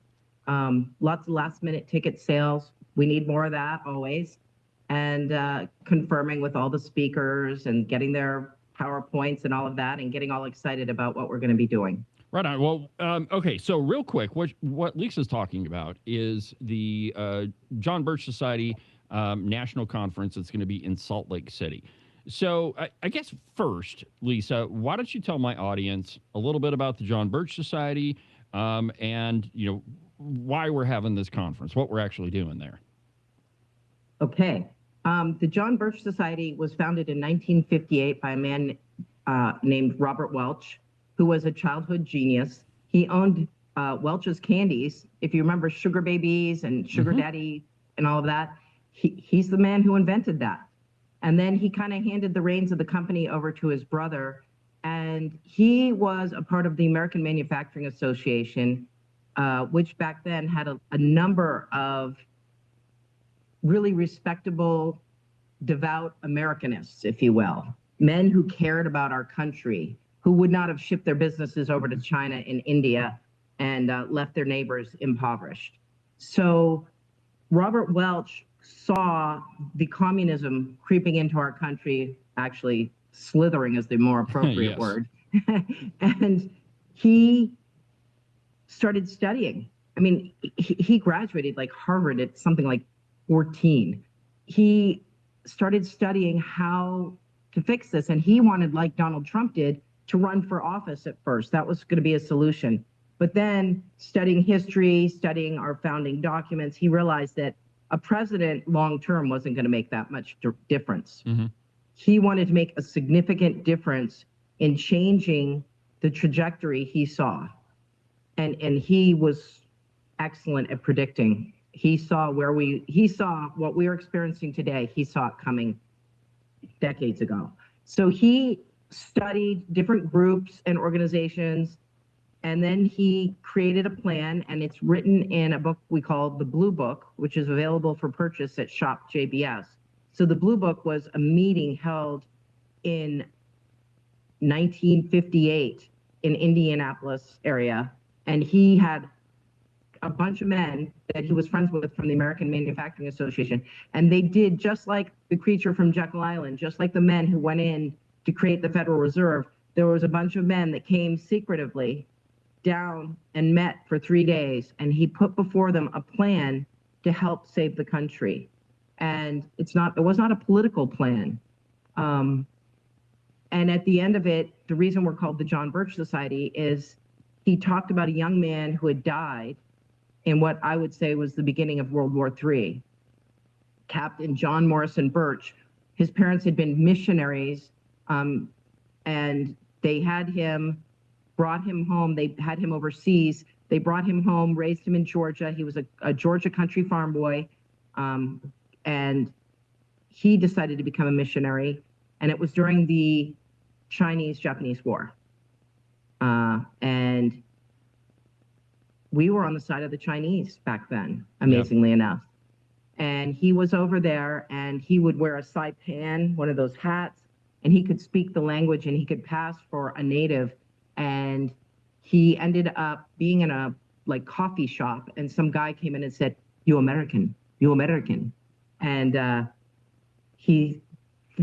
Lots of last-minute ticket sales. We need more of that always. And confirming with all the speakers and getting their PowerPoints and all of that and getting all excited about what we're going to be doing. Right on. Well, okay. So real quick, what Lisa's talking about is the John Birch Society National Conference that's going to be in Salt Lake City. So I guess first, Lisa, why don't you tell my audience a little bit about the John Birch Society and, you know, why we're having this conference, what we're actually doing there. Okay. The John Birch Society was founded in 1958 by a man named Robert Welch, who was a childhood genius. He owned Welch's Candies. If you remember Sugar Babies and Sugar Daddy and all of that, he's the man who invented that. And then he kind of handed the reins of the company over to his brother. And he was a part of the American Manufacturing Association, which back then had a number of really respectable, devout Americanists, if you will, men who cared about our country, who would not have shipped their businesses over to China and India and left their neighbors impoverished. So Robert Welch saw the communism creeping into our country, actually slithering is the more appropriate word. And he started studying. I mean, he graduated like Harvard at something like 14. He started studying how to fix this, and he wanted, like Donald Trump did, to run for office at first. That was going to be a solution. But then studying history, studying our founding documents, he realized that a president long-term wasn't going to make that much difference. He wanted to make a significant difference in changing the trajectory he saw. And he was excellent at predicting. He saw what we are experiencing today. He saw it coming decades ago. So he studied different groups and organizations, and then he created a plan, and it's written in a book we call the Blue Book, which is available for purchase at Shop JBS. So the Blue Book was a meeting held in 1958 in Indianapolis area, and he had a bunch of men that he was friends with from the American Manufacturing Association, and they did just like the creature from Jekyll Island, just like the men who went in to create the Federal Reserve. There was a bunch of men that came secretively down and met for 3 days, and he put before them a plan to help save the country. And it was not a political plan. And at the end of it, the reason we're called the John Birch Society is he talked about a young man who had died in what I would say was the beginning of World War III. Captain John Morrison Birch. His parents had been missionaries, and they had him, brought him home. They had him overseas. They brought him home, raised him in Georgia. He was a Georgia country farm boy, and he decided to become a missionary. And it was during the Chinese-Japanese War. And we were on the side of the Chinese back then, amazingly enough. And he was over there, and he would wear a saipan, one of those hats, and he could speak the language, and he could pass for a native. And he ended up being in a coffee shop, and some guy came in and said, "You American, you American." And he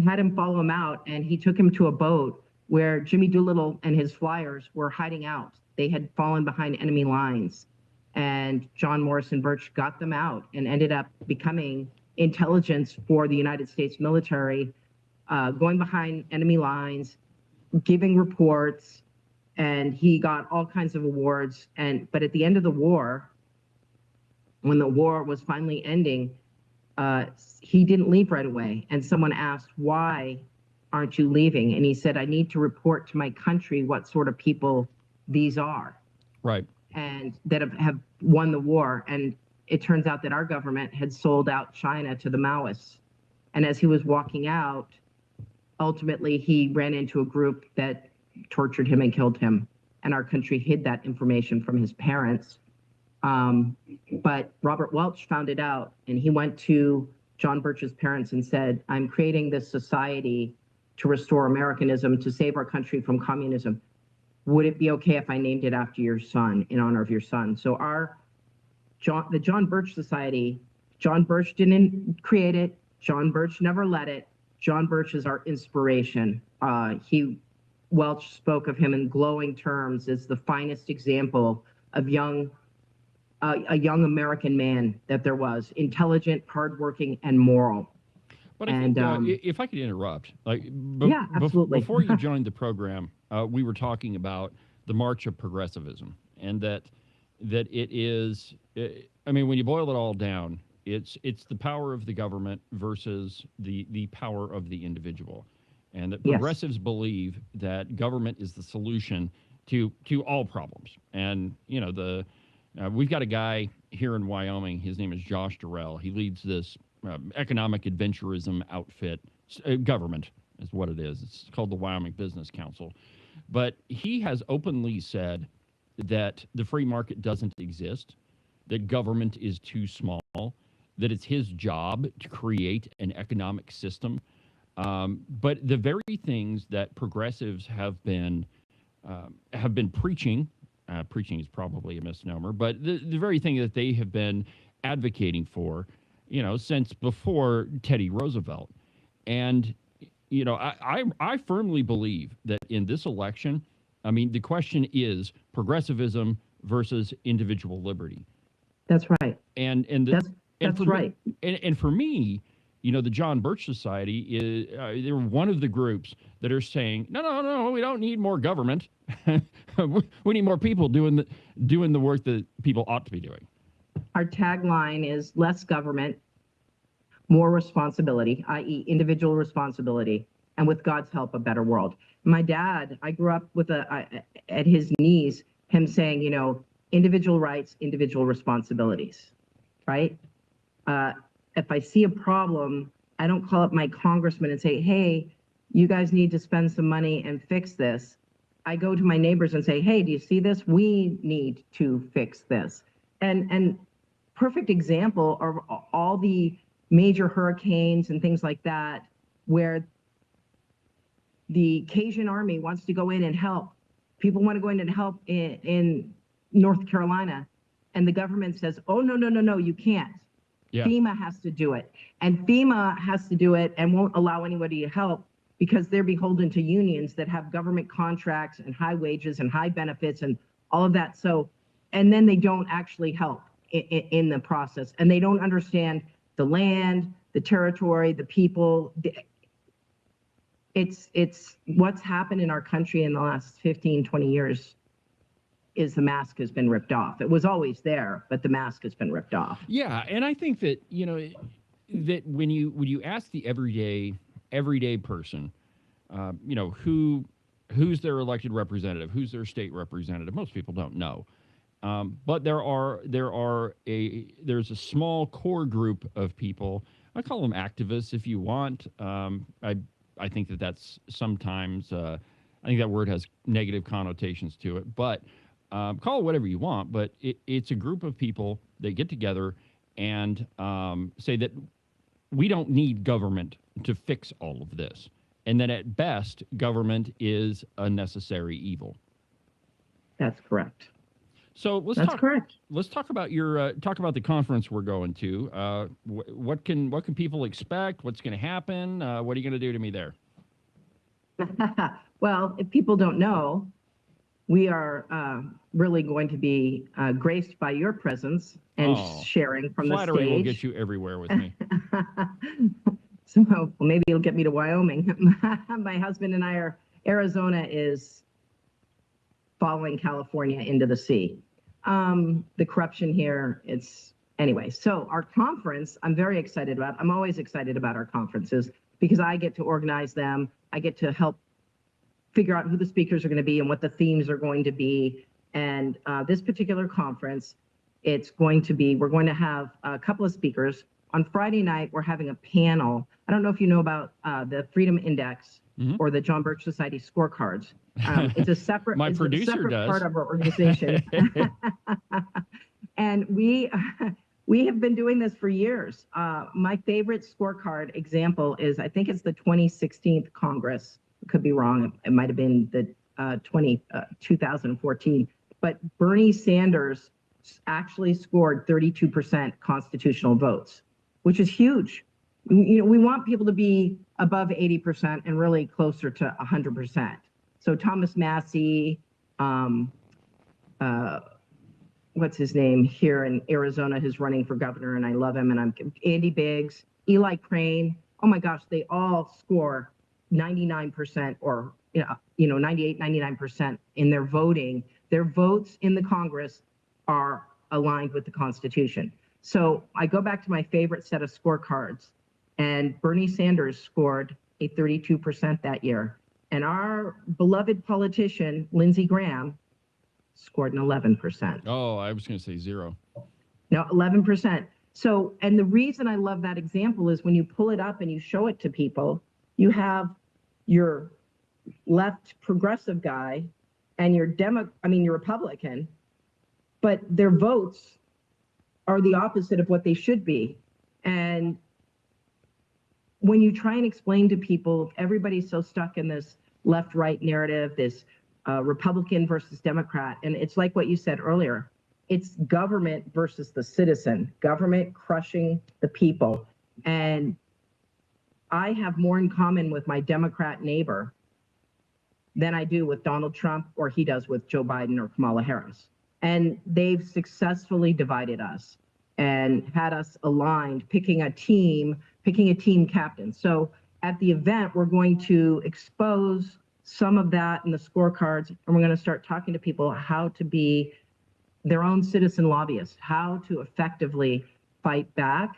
had him follow him out, and he took him to a boat where Jimmy Doolittle and his flyers were hiding out. They had fallen behind enemy lines, and John Morrison Birch got them out and ended up becoming intelligence for the United States military, going behind enemy lines, giving reports, and he got all kinds of awards. But at the end of the war, when the war was finally ending, he didn't leave right away. And someone asked, "Why aren't you leaving?" And he said, "I need to report to my country what sort of people these are." Right. And that have won the war. And it turns out that our government had sold out China to the Maoists. And as he was walking out, ultimately he ran into a group that tortured him and killed him. And our country hid that information from his parents. But Robert Welch found it out, and he went to John Birch's parents and said, "I'm creating this society to restore Americanism, to save our country from communism. Would it be okay if I named it after your son, in honor of your son?" So the John Birch Society, John Birch didn't create it. John Birch never led it. John Birch is our inspiration. He Welch spoke of him in glowing terms as the finest example of a young American man that there was, intelligent, hardworking, and moral. But I think, if I could interrupt, yeah, absolutely. Before you joined the program, we were talking about the march of progressivism, and that it is. I mean, when you boil it all down, it's the power of the government versus the power of the individual, and that progressives believe that government is the solution to all problems. And we've got a guy here in Wyoming. His name is Josh Durrell. He leads this economic adventurism outfit. Government is what it is. It's called the Wyoming Business Council. But he has openly said that the free market doesn't exist, that government is too small, that it's his job to create an economic system. But the very things that progressives have been preaching, preaching is probably a misnomer, but the very thing that they have been advocating for, since before Teddy Roosevelt. And, I firmly believe that in this election, I mean, the question is progressivism versus individual liberty. That's right. And that's right. And for me, the John Birch Society is they're one of the groups that are saying, no, we don't need more government. We need more people doing the work that people ought to be doing. Our tagline is less government, more responsibility, i.e. individual responsibility, and with God's help, a better world. My dad, I grew up with at his knees, him saying, individual rights, individual responsibilities, right? If I see a problem, I don't call up my congressman and say, hey, you guys need to spend some money and fix this. I go to my neighbors and say, hey, do you see this? We need to fix this. And perfect example are all the major hurricanes and things like that, where the Cajun Army wants to go in and help. People want to go in and help in North Carolina. And the government says, oh, no, you can't. Yeah. FEMA has to do it. And FEMA has to do it and won't allow anybody to help because they're beholden to unions that have government contracts and high wages and high benefits and all of that. So, and then they don't actually help in the process. And they don't understand the land, the territory, the people. It's what's happened in our country in the last 15, 20 years is the mask has been ripped off. It was always there, but the mask has been ripped off. Yeah, and I think that, that when you ask the everyday person, who's their elected representative, who's their state representative, most people don't know. But there's a small core group of people. I call them activists if you want. I think that's sometimes, I think that word has negative connotations to it, but call it whatever you want. But it's a group of people that get together and say that we don't need government to fix all of this. And that at best, government is a necessary evil. That's correct. So let's talk about your talk about the conference we're going to. What can people expect? What's going to happen? What are you going to do to me there? Well, if people don't know, we are really going to be graced by your presence and sharing from the stage. Flattery will get you everywhere with me. So well, maybe it'll get me to Wyoming. My husband and I are. Arizona is following California into the sea. The corruption here, anyway. So our conference, I'm very excited about. I'm always excited about our conferences because I get to organize them. I get to help figure out who the speakers are going to be and what the themes are going to be. And this particular conference, we're going to have a couple of speakers. On Friday night, we're having a panel. I don't know if you know about the Freedom Index or the John Birch Society scorecards. It's a separate, part of our organization. And we have been doing this for years. My favorite scorecard example is, I think it's the 2016 Congress. Could be wrong. It might have been the 2014. But Bernie Sanders actually scored 32% constitutional votes, which is huge. We want people to be above 80% and really closer to 100%. So Thomas Massey, what's his name here in Arizona, who's running for governor, and I love him, and Andy Biggs, Eli Crane. Oh my gosh, they all score 99% or 98, 99% in their voting. Their votes in the Congress are aligned with the Constitution. So I go back to my favorite set of scorecards, and Bernie Sanders scored a 32% that year. And our beloved politician, Lindsey Graham, scored an 11%. Oh, I was going to say 0. No, 11%. So, and the reason I love that example is when you pull it up and you show it to people, you have your left progressive guy and your your Republican, but their votes are the opposite of what they should be. And when you try and explain to people, everybody's so stuck in this left-right narrative, this Republican versus Democrat, and it's like what you said earlier, it's government versus the citizen, government crushing the people. And I have more in common with my Democrat neighbor than I do with Donald Trump, or he does with Joe Biden or Kamala Harris. And they've successfully divided us and had us aligned, picking a team captain. So at the event, we're going to expose some of that in the scorecards, and we're going to start talking to people how to be their own citizen lobbyists, how to effectively fight back.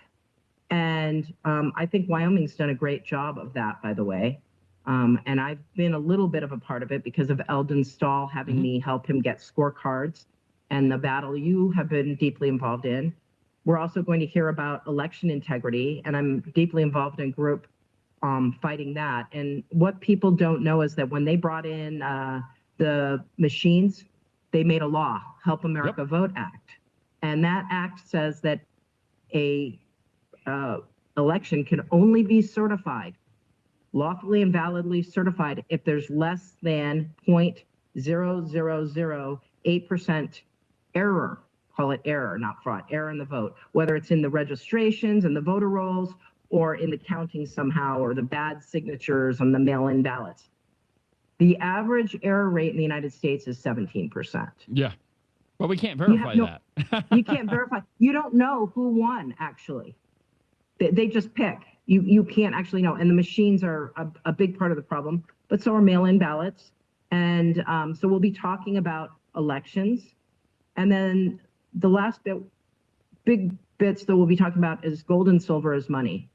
And I think Wyoming's done a great job of that, by the way. And I've been a little bit of a part of it because of Eldon Stahl having me help him get scorecards and the battle you have been deeply involved in. We're also going to hear about election integrity, and I'm deeply involved in a group fighting that. And what people don't know is that when they brought in the machines, they made a law, Help America Vote Act. And that act says that a election can only be certified, lawfully and validly certified, if there's less than 0.0008% error. Call it error, not fraud, error in the vote, whether it's in the registrations and the voter rolls or in the counting somehow, or the bad signatures on the mail-in ballots. The average error rate in the United States is 17%. Yeah, but we can't verify that. You can't verify. You don't know who won, actually. They just pick. You can't actually know. And the machines are a big part of the problem, but so are mail-in ballots. And so we'll be talking about elections. And then the last big bits that we'll be talking about is gold and silver as money.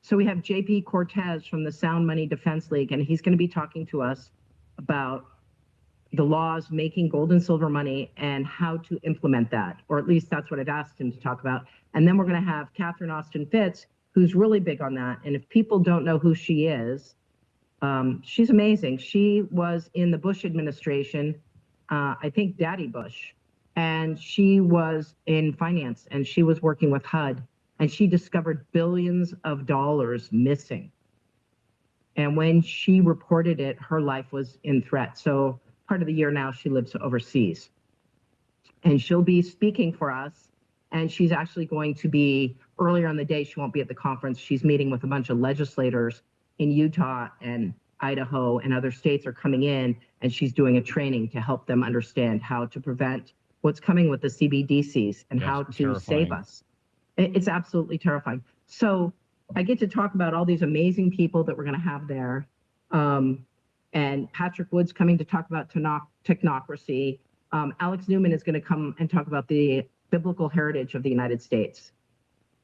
So we have JP Cortez from the Sound Money Defense League, and he's going to be talking to us about the laws making gold and silver money and how to implement that, or at least that's what I've asked him to talk about. And then we're going to have Catherine Austin Fitts, who's really big on that. And if people don't know who she is, she's amazing. She was in the Bush administration, I think Daddy Bush, and she was in finance, and she was working with HUD. And she discovered billions of dollars missing. And when she reported it, her life was in threat. So part of the year now, she lives overseas. And she'll be speaking for us. And she's actually going to be, earlier in the day, she won't be at the conference. She's meeting with a bunch of legislators in Utah and Idaho, and other states are coming in. And she's doing a training to help them understand how to prevent what's coming with the CBDCs and how to save us. It's absolutely terrifying. So I get to talk about all these amazing people that we're going to have there. And Patrick Wood's coming to talk about technocracy. Alex Newman is going to come and talk about the biblical heritage of the United States.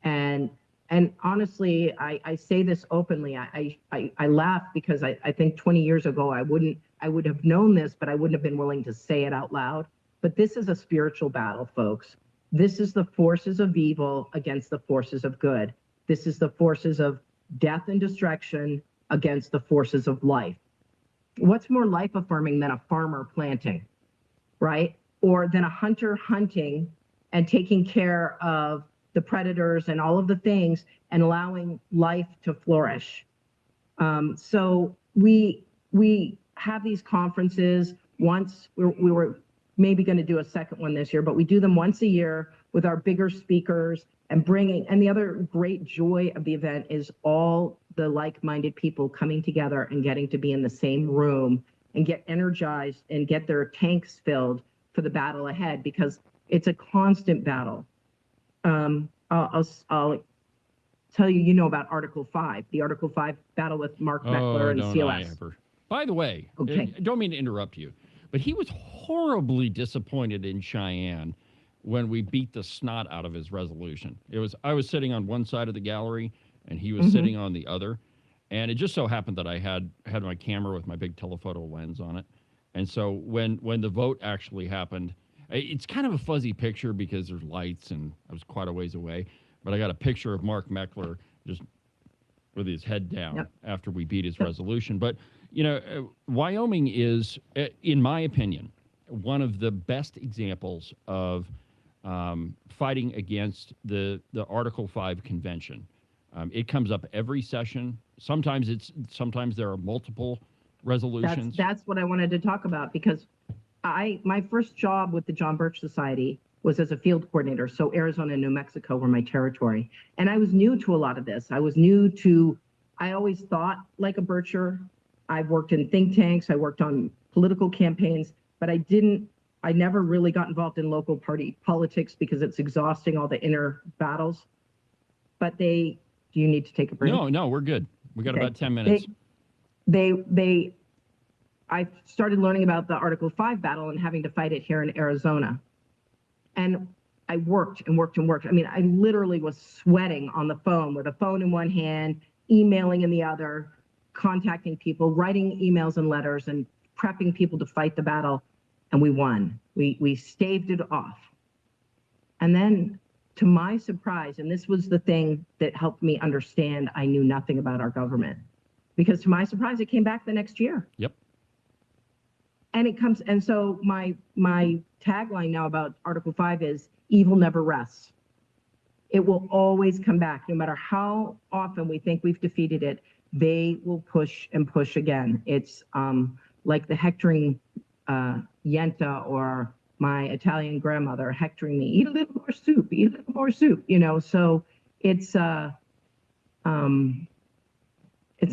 And honestly, I say this openly. I laugh because I think 20 years ago I would have known this, but I wouldn't have been willing to say it out loud. But this is a spiritual battle, folks. This is the forces of evil against the forces of good. This is the forces of death and destruction against the forces of life. What's more life affirming than a farmer planting, right? Or than a hunter hunting and taking care of the predators and all of the things and allowing life to flourish. So we have these conferences. Once we were maybe going to do a second one this year, but we do them once a year with our bigger speakers and and the other great joy of the event is all the like-minded people coming together and getting to be in the same room and get energized and get their tanks filled for the battle ahead, because it's a constant battle. I'll tell you, about Article 5, the Article 5 battle with Mark Meckler and COS. By the way, okay. I don't mean to interrupt you, but he was horribly disappointed in Cheyenne when we beat the snot out of his resolution. I was sitting on one side of the gallery, and he was sitting on the other. And it just so happened that I had my camera with my big telephoto lens on it. And so when the vote actually happened, it's kind of a fuzzy picture because there's lights and I was quite a ways away. But I got a picture of Mark Meckler just with his head down after we beat his resolution. But, Wyoming is, in my opinion, one of the best examples of fighting against the Article 5 convention. It comes up every session. Sometimes there are multiple resolutions. That's what I wanted to talk about, because my first job with the John Birch Society was as a field coordinator. So Arizona and New Mexico were my territory. And I was new to a lot of this. I always thought like a Bircher. I've worked in think tanks. I worked on political campaigns, but I never really got involved in local party politics because it's exhausting, all the inner battles. But do you need to take a break? No, we're good. We got about 10 minutes. I started learning about the Article 5 battle and having to fight it here in Arizona. And I worked and worked and worked. I mean, I literally was sweating on the phone with a phone in one hand, emailing in the other, contacting people, writing emails and letters, and prepping people to fight the battle. And we won. We staved it off. And then, to my surprise, and this was the thing that helped me understand I knew nothing about our government, because to my surprise, it came back the next year. Yep. And so my tagline now about Article 5 is evil never rests. It will always come back, no matter how often we think we've defeated it. They will push and push again. It's like the hectoring Yenta or my Italian grandmother hectoring me, eat a little more soup, eat a little more soup, so it's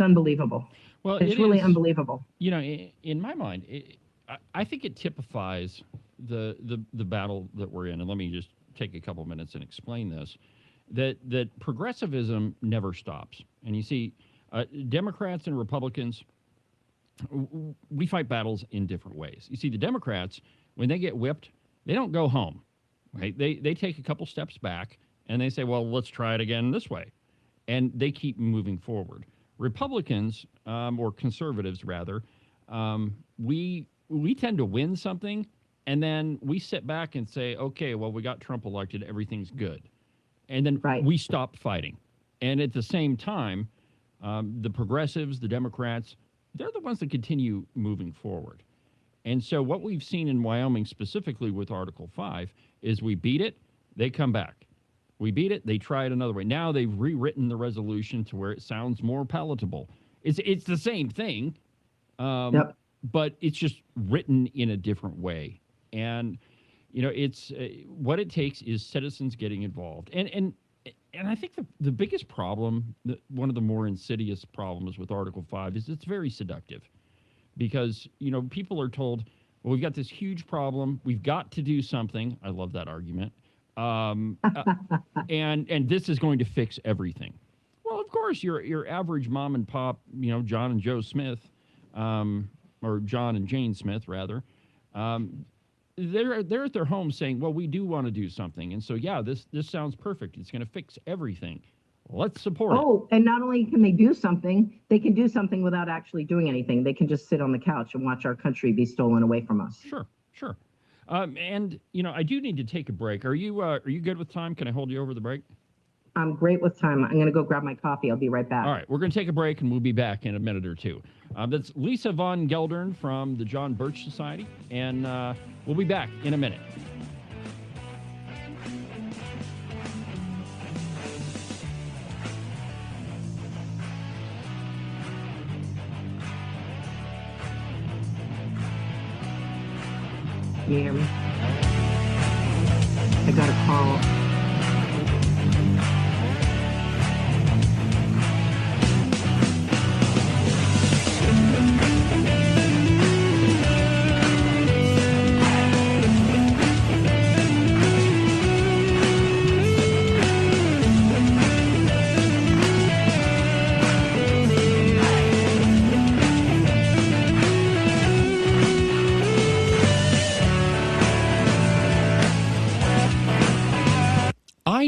unbelievable. Well, it's really unbelievable. In my mind, I think it typifies the battle that we're in. And let me just take a couple minutes and explain this, that progressivism never stops. And you see, Democrats and Republicans, we fight battles in different ways. You see, the Democrats, when they get whipped, they don't go home, right? They take a couple steps back and they say, well, let's try it again this way. And they keep moving forward. Republicans, or conservatives rather, we tend to win something and then we sit back and say, okay, well, we got Trump elected, everything's good. And then we stop fighting. And at the same time, the progressives, the Democrats, they're the ones that continue moving forward. And so what we've seen in Wyoming specifically with Article 5 is we beat it, they come back. We beat it, they try it another way. Now they've rewritten the resolution to where it sounds more palatable. It's the same thing, but it's just written in a different way. And, it's what it takes is citizens getting involved. And I think the biggest problem, one of the more insidious problems with Article 5 is it's very seductive. Because, people are told, well, we've got this huge problem. We've got to do something. I love that argument. And this is going to fix everything. Well, of course, your average mom and pop, John and Joe Smith, or John and Jane Smith, rather, they're at their home saying, well, we do want to do something. And so, yeah, this sounds perfect. It's going to fix everything. Let's support it. Oh, and not only can they do something, they can do something without actually doing anything. They can just sit on the couch and watch our country be stolen away from us. Sure. And, I do need to take a break. Are you good with time? Can I hold you over the break? I'm great with time. I'm going to go grab my coffee. I'll be right back. All right. We're going to take a break, and we'll be back in a minute or two. That's Lisa von Geldern from the John Birch Society, and we'll be back in a minute. You hear me? I got a call.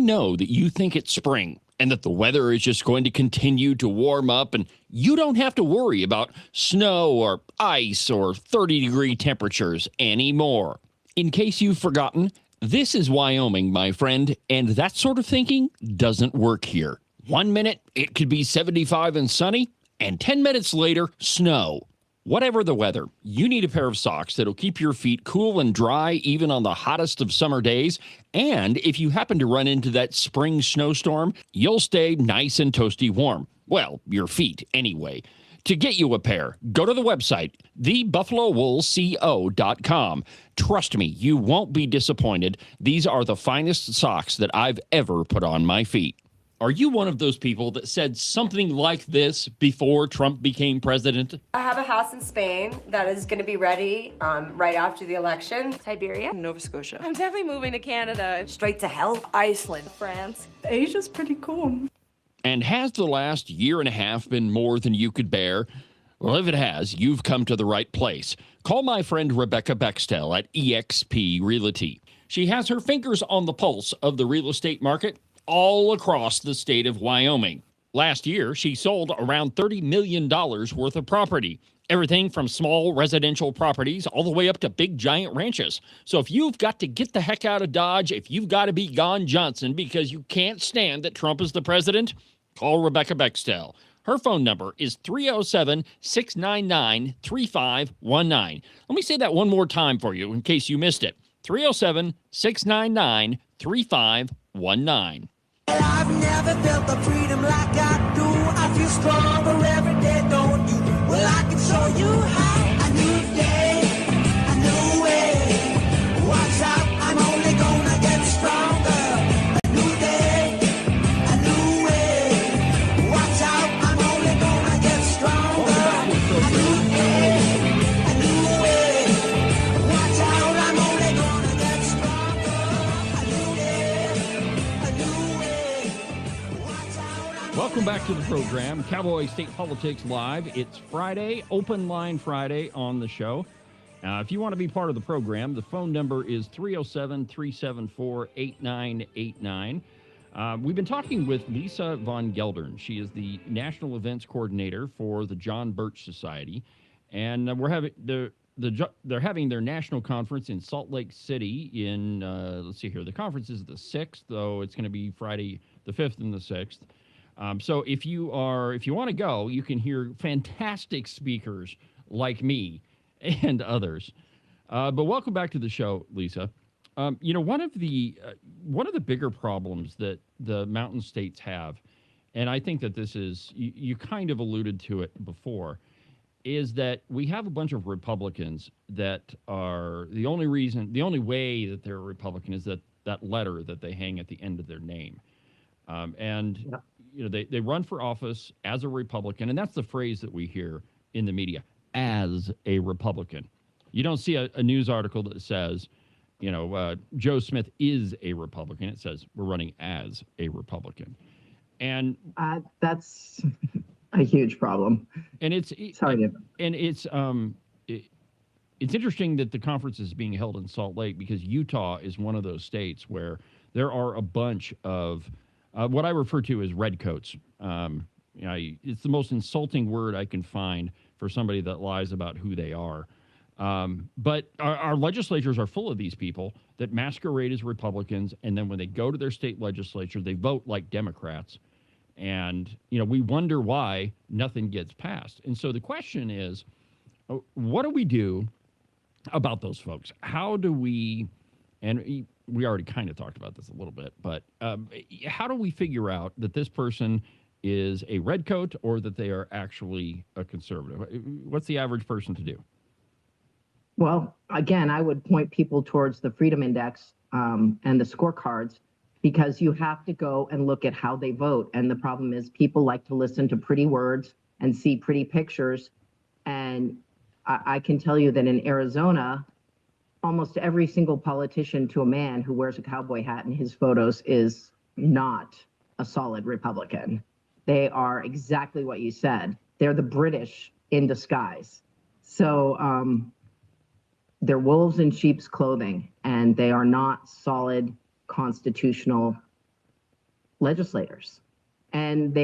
know that you think it's spring and that the weather is just going to continue to warm up and you don't have to worry about snow or ice or 30-degree temperatures anymore. In case you've forgotten, this is Wyoming, my friend, and that sort of thinking doesn't work here. 1 minute, it could be 75 and sunny, and 10 minutes later, snow. Whatever the weather, you need a pair of socks that'll keep your feet cool and dry even on the hottest of summer days. And if you happen to run into that spring snowstorm, you'll stay nice and toasty warm. Well, your feet anyway. To get you a pair, go to the website, thebuffalowoolco.com. Trust me, you won't be disappointed. These are the finest socks that I've ever put on my feet. Are you one of those people that said something like this before Trump became president? I have a house in Spain that is going to be ready right after the election. Siberia. Nova Scotia. I'm definitely moving to Canada. Straight to hell. Iceland. France. Asia's pretty cool. And has the last year and a half been more than you could bear? Well, if it has, you've come to the right place. Call my friend Rebecca Bextel at eXp Realty. She has her fingers on the pulse of the real estate market all across the state of Wyoming. Last year, she sold around $30 million worth of property. Everything from small residential properties all the way up to big giant ranches. So if you've got to get the heck out of Dodge, if you've got to be gone Johnson because you can't stand that Trump is the president, call Rebecca Bextel. Her phone number is 307-699-3519. Let me say that one more time for you in case you missed it. 307-699-3519. I've never felt the freedom like I do. I feel stronger every day, don't you? Well, I can show you how. A new day, a new way. Watch out, I'm only gonna get stronger. A new day, a new way. Watch out, I'm only gonna get stronger. A new day, a new way. Watch out, I'm only gonna get stronger. A new day, a new way. Welcome back to the program, Cowboy State Politics Live. It's Friday, Open Line Friday on the show. If you want to be part of the program, the phone number is 307-374-8989. We've been talking with Lisa von Geldern. She is the National Events Coordinator for the John Birch Society. And they're having their national conference in Salt Lake City in, let's see here, the conference is the 6th, though it's going to be Friday the 5th and the 6th. So if you want to go, you can hear fantastic speakers like me and others. But welcome back to the show, Lisa. One of the bigger problems that the mountain states have, and I think that this is, you kind of alluded to it before, is that we have a bunch of Republicans that are, the only way that they're a Republican is that letter that they hang at the end of their name. They run for office as a Republican, and that's the phrase that we hear in the media, as a Republican. You don't see a news article that says, Joe Smith is a Republican. It says we're running as a Republican. And that's a huge problem. And it's interesting that the conference is being held in Salt Lake because Utah is one of those states where there are a bunch of what I refer to as redcoats. It's the most insulting word I can find for somebody that lies about who they are. But our legislatures are full of these people that masquerade as Republicans, and then when they go to their state legislature, they vote like Democrats. And, we wonder why nothing gets passed. And so the question is, what do we do about those folks? How do we, and we already kind of talked about this a little bit, but how do we figure out that this person is a redcoat or that they are actually a conservative? What's the average person to do? Well, again, I would point people towards the Freedom Index and the scorecards, because you have to go and look at how they vote. And the problem is people like to listen to pretty words and see pretty pictures. And I can tell you that in Arizona, almost every single politician to a man who wears a cowboy hat in his photos is not a solid Republican. They are exactly what you said. They're the British in disguise. So they're wolves in sheep's clothing, and they are not solid constitutional legislators. And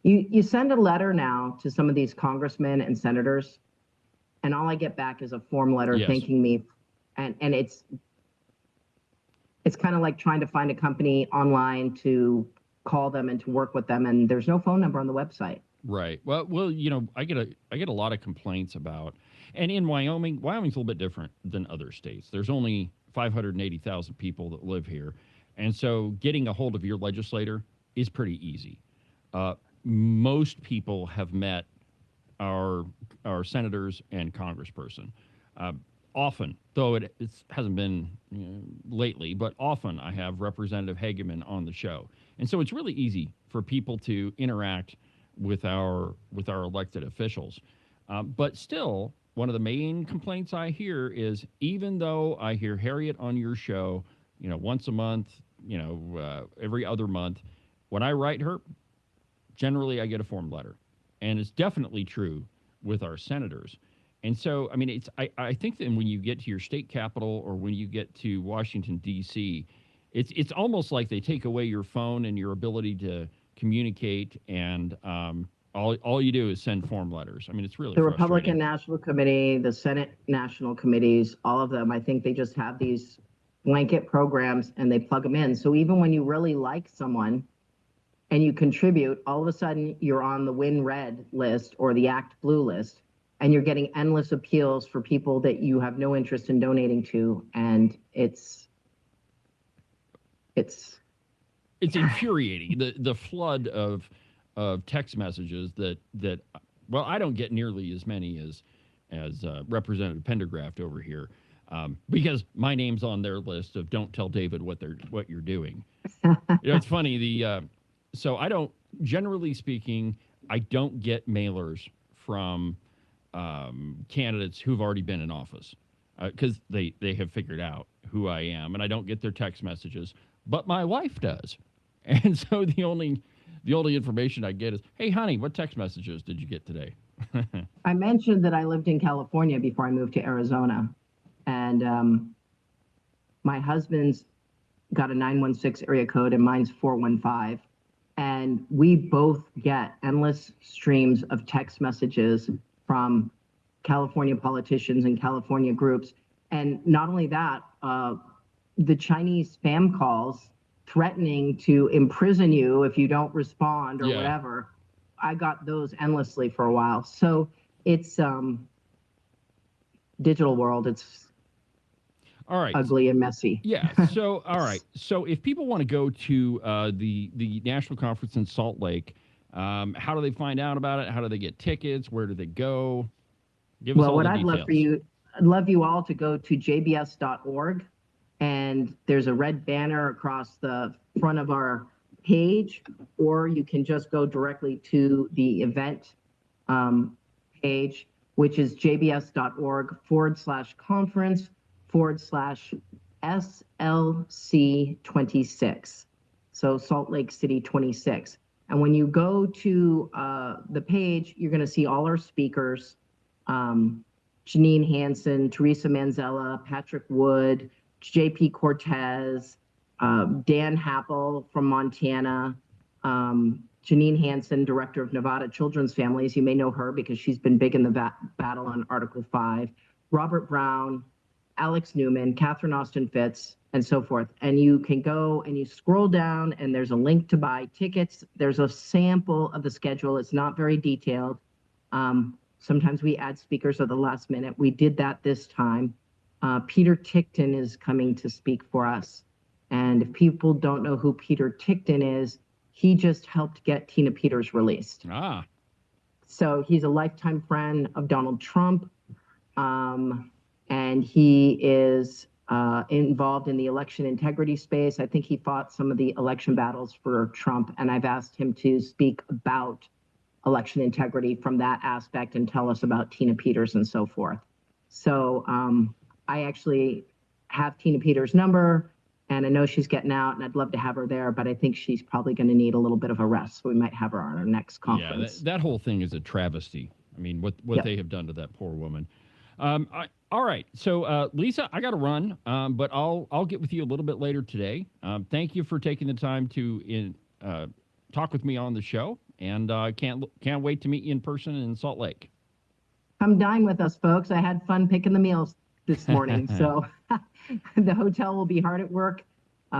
you send a letter now to some of these congressmen and senators, and all I get back is a form letter thanking me. And it's kind of like trying to find a company online to call them and to work with them, and there's no phone number on the website. Right. Well, I get a lot of complaints about, and in Wyoming's a little bit different than other states. There's only 580,000 people that live here, and so getting a hold of your legislator is pretty easy. Most people have met our senators and congressperson. Often, though it hasn't been lately, but often I have Representative Hageman on the show, and so it's really easy for people to interact with our elected officials. But still, one of the main complaints I hear is, even though I hear Harriet on your show, once a month, every other month, when I write her, generally I get a form letter, and it's definitely true with our senators. And so, I mean, I think that when you get to your state capital or when you get to Washington, D.C., it's almost like they take away your phone and your ability to communicate, and all you do is send form letters. I mean, it's really the frustrating. Republican National Committee, the Senate National Committees, all of them, I think they just have these blanket programs and they plug them in. So even when you really like someone and you contribute, all of a sudden you're on the Win Red list or the Act Blue list, and you're getting endless appeals for people that you have no interest in donating to, and it's infuriating, the flood of text messages that well, I don't get nearly as many as Representative Pendergraft over here, because my name's on their list of don't tell David what you're doing. It's funny, so I don't, generally speaking, I don't get mailers from candidates who've already been in office, because they have figured out who I am, and I don't get their text messages, but my wife does. And so the only information I get is, hey, honey, what text messages did you get today? I mentioned that I lived in California before I moved to Arizona, and my husband's got a 916 area code and mine's 415, and we both get endless streams of text messages from California politicians and California groups. And not only that, the Chinese spam calls threatening to imprison you if you don't respond or whatever. I got those endlessly for a while. So it's digital world. It's all right, ugly and messy. Yeah. So all right. So if people want to go to the national conference in Salt Lake, how do they find out about it? How do they get tickets? Where do they go? Give us all the details. I'd love you all to go to jbs.org. And there's a red banner across the front of our page, or you can just go directly to the event page, which is jbs.org/conference/SLC26. So Salt Lake City 26. And when you go to the page, you're going to see all our speakers, Janine Hansen, Teresa Manzella, Patrick Wood, JP Cortez, Dan Happel from Montana, Janine Hansen, director of Nevada Children's Families. You may know her because she's been big in the battle on Article 5. Robert Brown, Alex Newman, Catherine Austin Fitz, and so forth. And you can go and you scroll down and there's a link to buy tickets. There's a sample of the schedule. It's not very detailed. Sometimes we add speakers at the last minute. We did that this time. Peter Tickton is coming to speak for us. And if people don't know who Peter Tickton is, he just helped get Tina Peters released. So he's a lifetime friend of Donald Trump. And he is involved in the election integrity space. I think he fought some of the election battles for Trump. And I've asked him to speak about election integrity from that aspect and tell us about Tina Peters and so forth. So I actually have Tina Peters' number, and I know she's getting out, and I'd love to have her there, but I think she's probably going to need a little bit of a rest, so we might have her on our next conference. Yeah, that whole thing is a travesty. I mean, what they have done to that poor woman. All right. So, Lisa, I got to run, but I'll get with you a little bit later today. Thank you for taking the time to talk with me on the show, and can't wait to meet you in person in Salt Lake. Come dine with us, folks. I had fun picking the meals this morning. So the hotel will be hard at work.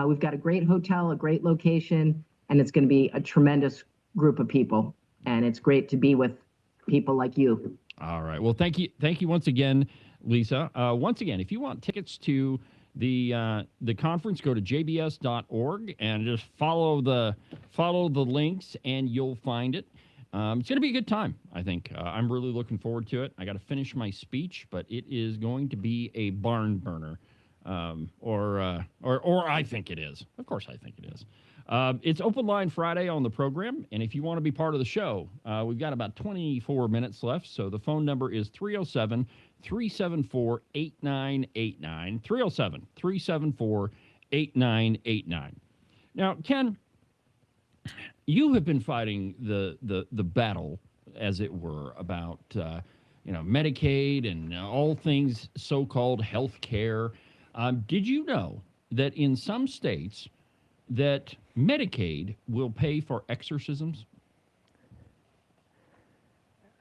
We've got a great hotel, a great location, and it's going to be a tremendous group of people. And it's great to be with people like you. All right. Well, thank you once again, Lisa. Once again, if you want tickets to the conference, go to jbs.org and just follow the links, and you'll find it. It's going to be a good time, I think. I'm really looking forward to it. I got to finish my speech, but it is going to be a barn burner, or I think it is. Of course, I think it is. It's Open Line Friday on the program, and if you want to be part of the show, we've got about 24 minutes left, so the phone number is 307-374-8989, 307-374-8989. Now, Ken, you have been fighting the battle, as it were, about Medicaid and all things so-called health care. Did you know that in some states that Medicaid will pay for exorcisms?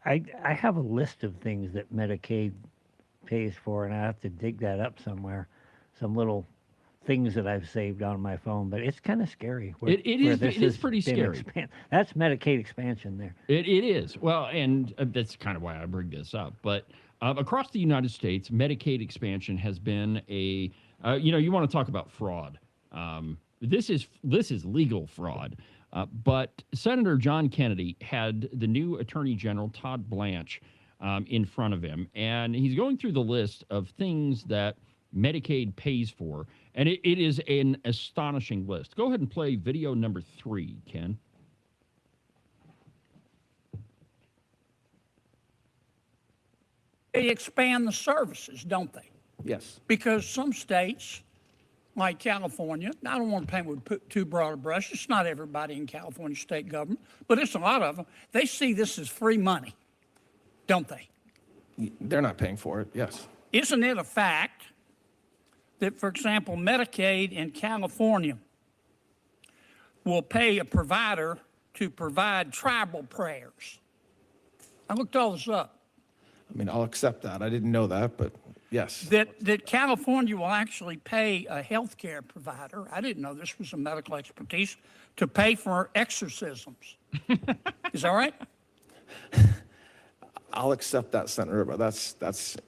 I have a list of things that Medicaid pays for, and I have to dig that up somewhere. Some little things that I've saved on my phone, but it's kind of scary. It is pretty scary. That's Medicaid expansion there. It is. Well, and that's kind of why I bring this up. But across the United States, Medicaid expansion has been you want to talk about fraud. This is legal fraud. But Senator John Kennedy had the new Attorney General, Todd Blanche, in front of him, and he's going through the list of things that Medicaid pays for, and it is an astonishing list. Go ahead and play video number 3, Ken. They expand the services, don't they? Yes. Because some states, like California, I don't want to paint with too broad a brush. It's not everybody in California state government, but it's a lot of them. They see this as free money, don't they? They're not paying for it, yes. Isn't it a fact that, for example, Medicaid in California will pay a provider to provide tribal prayers? I looked all this up. I mean, I'll accept that. I didn't know that, but yes. That California will actually pay a health care provider, I didn't know this was a medical expertise, to pay for exorcisms. Is that right? I'll accept that, Senator, but that's.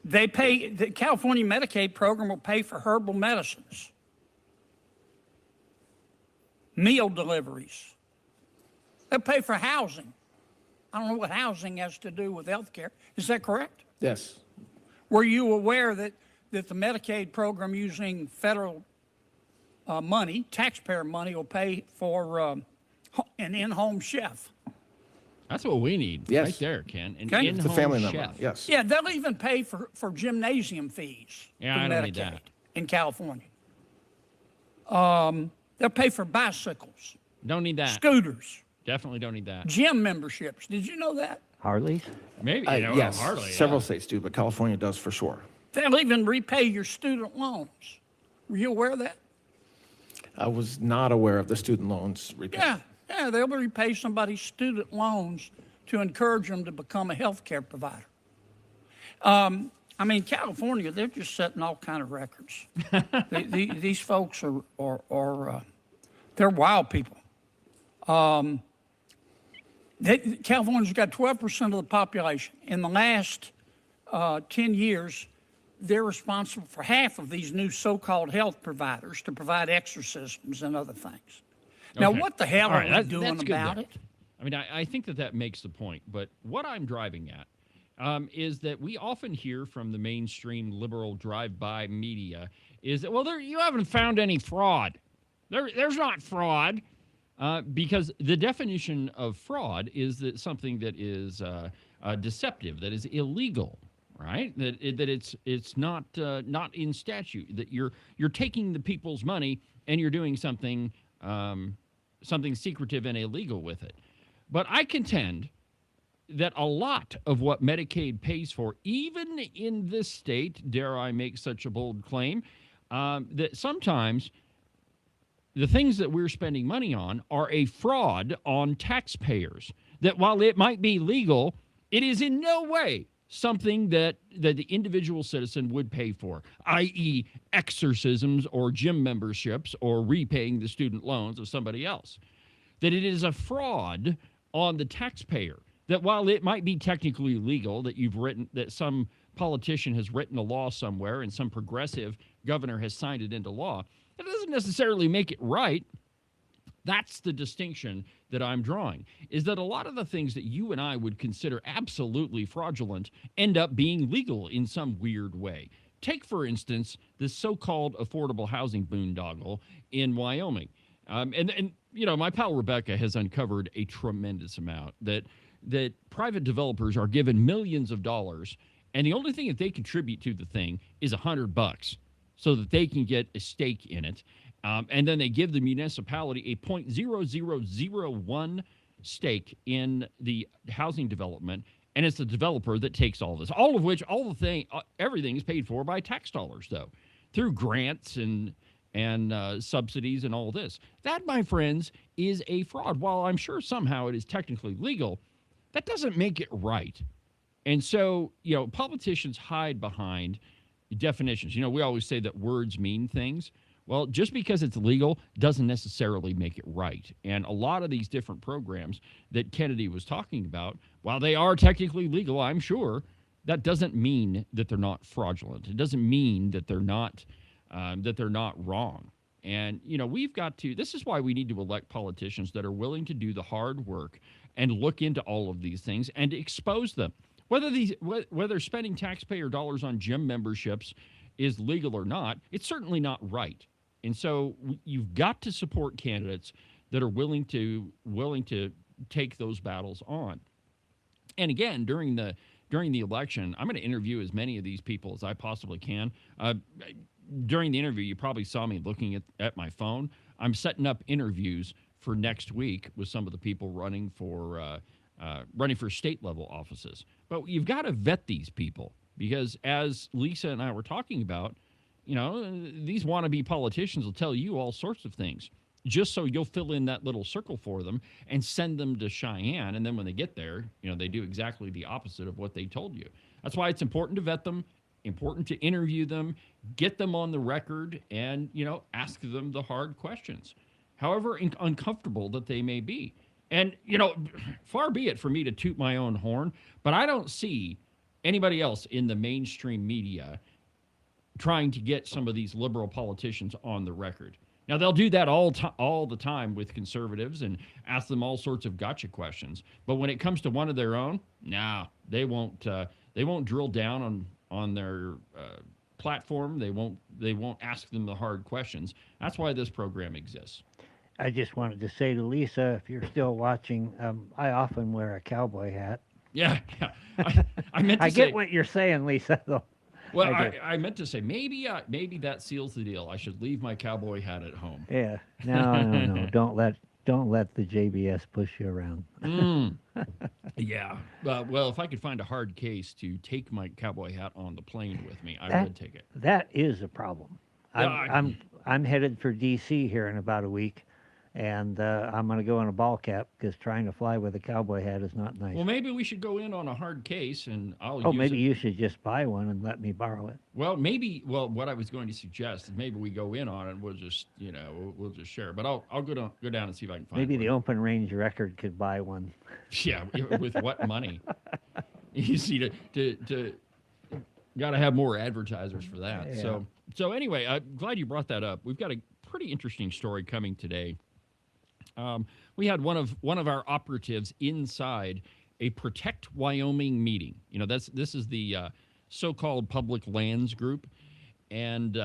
They pay, the California Medicaid program will pay for herbal medicines, meal deliveries. They'll pay for housing. I don't know what housing has to do with health care. Is that correct? Yes. Were you aware that the Medicaid program using federal money, taxpayer money, will pay for an in-home chef? That's what we need right there, Ken. An Okay. in-home It's a family chef. member, yes. Yeah, they'll even pay for gymnasium fees Yeah, for I don't Medicaid need that. in California. They'll pay for bicycles, Don't need that. scooters, Definitely don't need that. gym memberships. Did you know that? Harleys? Maybe. Yes, hardly. several states do, but California does for sure. They'll even repay your student loans. Were you aware of that? I was not aware of the student loans repayment. Yeah, they'll repay somebody's student loans to encourage them to become a health care provider. I mean, California, they're just setting all kind of records. These folks are they're wild people. California's got 12% of the population. In the last 10 years, they're responsible for half of these new so-called health providers to provide exorcisms and other things. Now, Okay. what the hell All are right, we that's doing good about there. it? I mean, I think that makes the point. But what I'm driving at is that we often hear from the mainstream liberal drive-by media is that, well, you haven't found any fraud. There's not fraud. Because the definition of fraud is that something that is deceptive, that is illegal, right? That it's not in statute. That you're taking the people's money and you're doing something secretive and illegal with it. But I contend that a lot of what Medicaid pays for, even in this state, dare I make such a bold claim, that sometimes the things that we're spending money on are a fraud on taxpayers. That while it might be legal, it is in no way something that the individual citizen would pay for, i.e. exorcisms or gym memberships or repaying the student loans of somebody else. That it is a fraud on the taxpayer. That while it might be technically legal, that some politician has written a law somewhere and some progressive governor has signed it into law, that doesn't necessarily make it right. That's the distinction that I'm drawing, is that a lot of the things that you and I would consider absolutely fraudulent end up being legal in some weird way. Take, for instance, this so-called affordable housing boondoggle in Wyoming. And my pal Rebecca has uncovered a tremendous amount that private developers are given millions of dollars, and the only thing that they contribute to the thing is $100 so that they can get a stake in it. And then they give the municipality a 0.0001 stake in the housing development, and it's the developer that takes all this. Everything is paid for by tax dollars, though, through grants and subsidies and all this. That, my friends, is a fraud. While I'm sure somehow it is technically legal, that doesn't make it right. And so, politicians hide behind definitions. We always say that words mean things. Well, just because it's legal doesn't necessarily make it right. And a lot of these different programs that Kennedy was talking about, while they are technically legal, I'm sure, that doesn't mean that they're not fraudulent. It doesn't mean that they're not wrong. And, we've got to, this is why we need to elect politicians that are willing to do the hard work and look into all of these things and expose them. Whether spending taxpayer dollars on gym memberships is legal or not, it's certainly not right. And so you've got to support candidates that are willing to take those battles on. And again, during the election, I'm going to interview as many of these people as I possibly can. During the interview, you probably saw me looking at my phone. I'm setting up interviews for next week with some of the people running for state level offices. But you've got to vet these people, because as Lisa and I were talking about, these wannabe politicians will tell you all sorts of things just so you'll fill in that little circle for them and send them to Cheyenne. And then when they get there, they do exactly the opposite of what they told you. That's why it's important to vet them, important to interview them, get them on the record, and, ask them the hard questions, however uncomfortable that they may be. And, far be it for me to toot my own horn, but I don't see anybody else in the mainstream media trying to get some of these liberal politicians on the record. Now, they'll do that all the time with conservatives and ask them all sorts of gotcha questions. But when it comes to one of their own, they won't drill down on their platform. They won't ask them the hard questions. That's why this program exists. I just wanted to say to Lisa, if you're still watching, I often wear a cowboy hat. Yeah. I meant to I get what you're saying, Lisa, though. Well, I meant to say, maybe that seals the deal. I should leave my cowboy hat at home. Yeah. No. Don't let the JBS push you around. Yeah. Well, if I could find a hard case to take my cowboy hat on the plane with me, I would take it. That is a problem. I'm headed for D.C. here in about a week, and I'm going to go in a ball cap because trying to fly with a cowboy hat is not nice. Well, maybe we should go in on a hard case, and I'll use maybe you should just buy one and let me borrow it. Well, what I was going to suggest is maybe we go in on it and we'll just, we'll just share. But I'll go down and see if I can find maybe one. the open range record could buy one. Yeah, with what money? You see, to got to have more advertisers for that. Yeah. So anyway, I'm glad you brought that up. We've got a pretty interesting story coming today. We had one of our operatives inside a Protect Wyoming meeting. This is the so-called public lands group, and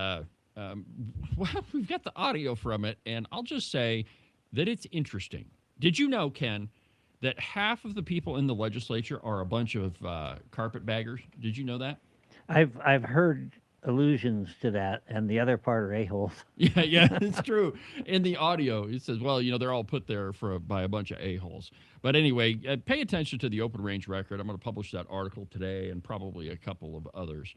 we've got the audio from it, and I'll just say that it's interesting. Did you know, Ken, that half of the people in the legislature are a bunch of carpetbaggers? Did you know that? I've heard allusions to that, and the other part are a-holes. Yeah, it's true. In the audio, it says, well, they're all put there by a bunch of a-holes. But anyway, pay attention to the Open Range Record. I'm going to publish that article today and probably a couple of others.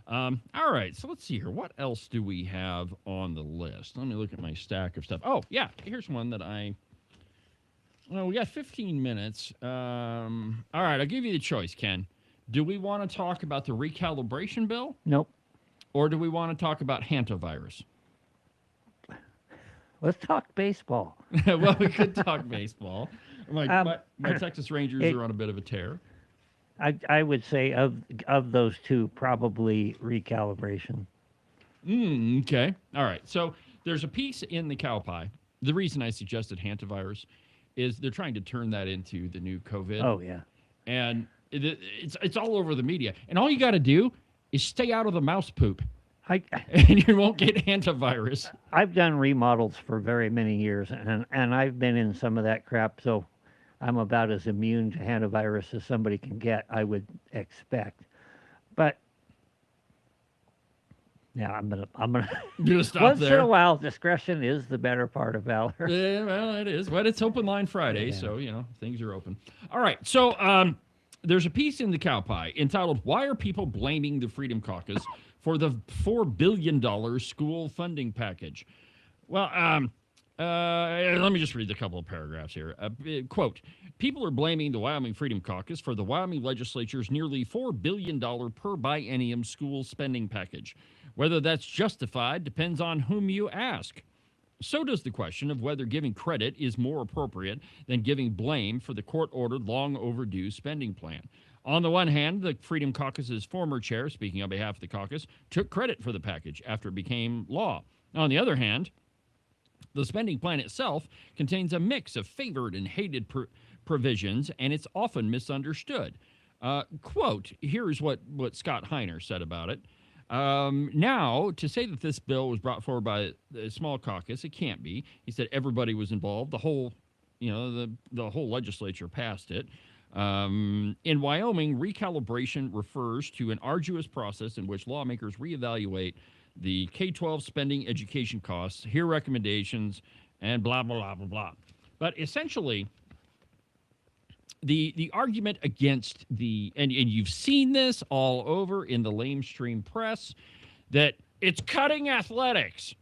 All right, so let's see here. What else do we have on the list? Let me look at my stack of stuff. Oh, yeah, here's one that we got 15 minutes. All right, I'll give you the choice, Ken. Do we want to talk about the recalibration bill? Nope. Or do we want to talk about hantavirus? Let's talk baseball. Well, we could talk baseball. My Texas Rangers are on a bit of a tear. I would say of those two, probably recalibration. Okay. All right. So there's a piece in the cow pie. The reason I suggested hantavirus is they're trying to turn that into the new COVID. Oh, yeah. And it's all over the media. And all you got to do is stay out of the mouse poop. And you won't get hantavirus. I've done remodels for very many years, and I've been in some of that crap, so I'm about as immune to hantavirus as somebody can get, I would expect. But yeah, I'm gonna stop once there. in a while, discretion is the better part of valor. Yeah, well, it is. But it's Open Line Friday, so things are open. All right, so there's a piece in the cow pie entitled "Why Are People Blaming the Freedom Caucus for the $4 billion school funding package?" Well, let me just read a couple of paragraphs here. Quote, people are blaming the Wyoming Freedom Caucus for the Wyoming legislature's nearly $4 billion per biennium school spending package. Whether that's justified depends on whom you ask. So does the question of whether giving credit is more appropriate than giving blame for the court-ordered, long-overdue spending plan. On the one hand, the Freedom Caucus's former chair, speaking on behalf of the caucus, took credit for the package after it became law. On the other hand, the spending plan itself contains a mix of favored and hated provisions, and it's often misunderstood. Quote, here's what Scott Heiner said about it. Now, to say that this bill was brought forward by a small caucus, it can't be. He said everybody was involved. The whole, the whole legislature passed it. In Wyoming, recalibration refers to an arduous process in which lawmakers reevaluate the K-12 spending education costs, hear recommendations, and blah, blah, blah, blah, blah. But essentially, the argument against and you've seen this all over in the lamestream press, that it's cutting athletics.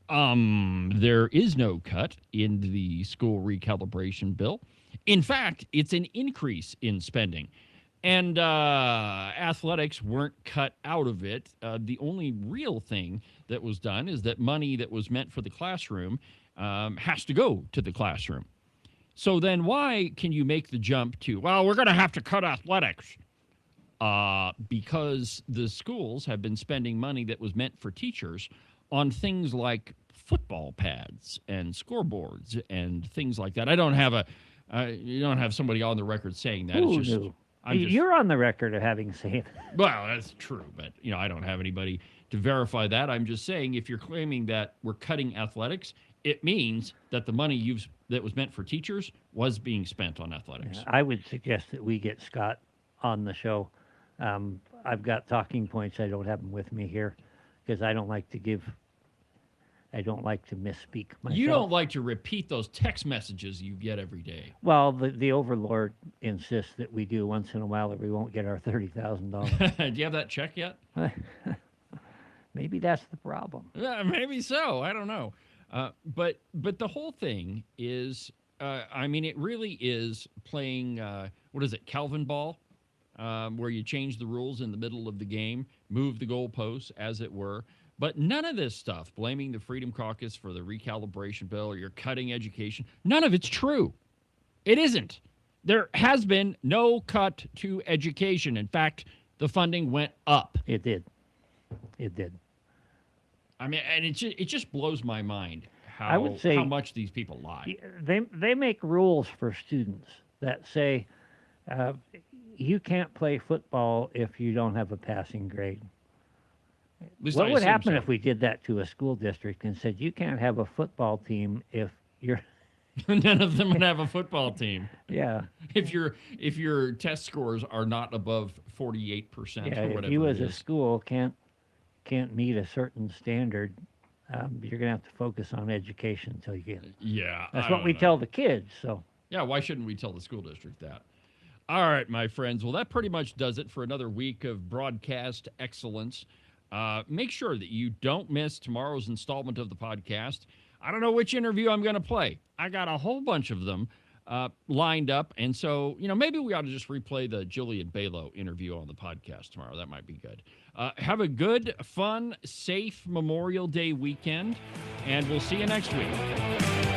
There is no cut in the school recalibration bill. In fact, it's an increase in spending. And athletics weren't cut out of it. The only real thing that was done is that money that was meant for the classroom has to go to the classroom. So then why can you make the jump to, well, we're going to have to cut athletics? Because the schools have been spending money that was meant for teachers on things like football pads and scoreboards and things like that. You don't have somebody on the record saying that. Ooh, it's just, no. You're on the record of having said. Well, that's true, but I don't have anybody to verify that. I'm just saying, if you're claiming that we're cutting athletics, it means that the money that was meant for teachers was being spent on athletics. Yeah, I would suggest that we get Scott on the show. I've got talking points. I don't have them with me here because I don't like to misspeak myself. You don't like to repeat those text messages you get every day. Well, the overlord insists that we do once in a while, or we won't get our $30,000. Do you have that check yet? Maybe that's the problem. Yeah, maybe so. I don't know. But the whole thing is, it really is playing, what is it, Calvin ball, where you change the rules in the middle of the game, move the goalposts, as it were. But none of this stuff, blaming the Freedom Caucus for the recalibration bill or you're cutting education, none of it's true. It isn't. There has been no cut to education. In fact, the funding went up. It did. It did. And it just blows my mind I would say how much these people lie. They make rules for students that say you can't play football if you don't have a passing grade. What would happen if we did that to a school district and said you can't have a football team if you're none of them would have a football team? Yeah. If your test scores are not above 48% or whatever. If you as a school can't can't meet a certain standard, you're going to have to focus on education until you get it. Yeah. That's what we tell the kids. So yeah, why shouldn't we tell the school district that? All right, my friends. Well, that pretty much does it for another week of broadcast excellence. Make sure that you don't miss tomorrow's installment of the podcast. I don't know which interview I'm going to play. I got a whole bunch of them lined up. And so, maybe we ought to just replay the Jillian Balo interview on the podcast tomorrow. That might be good. Have a good, fun, safe Memorial Day weekend, and we'll see you next week.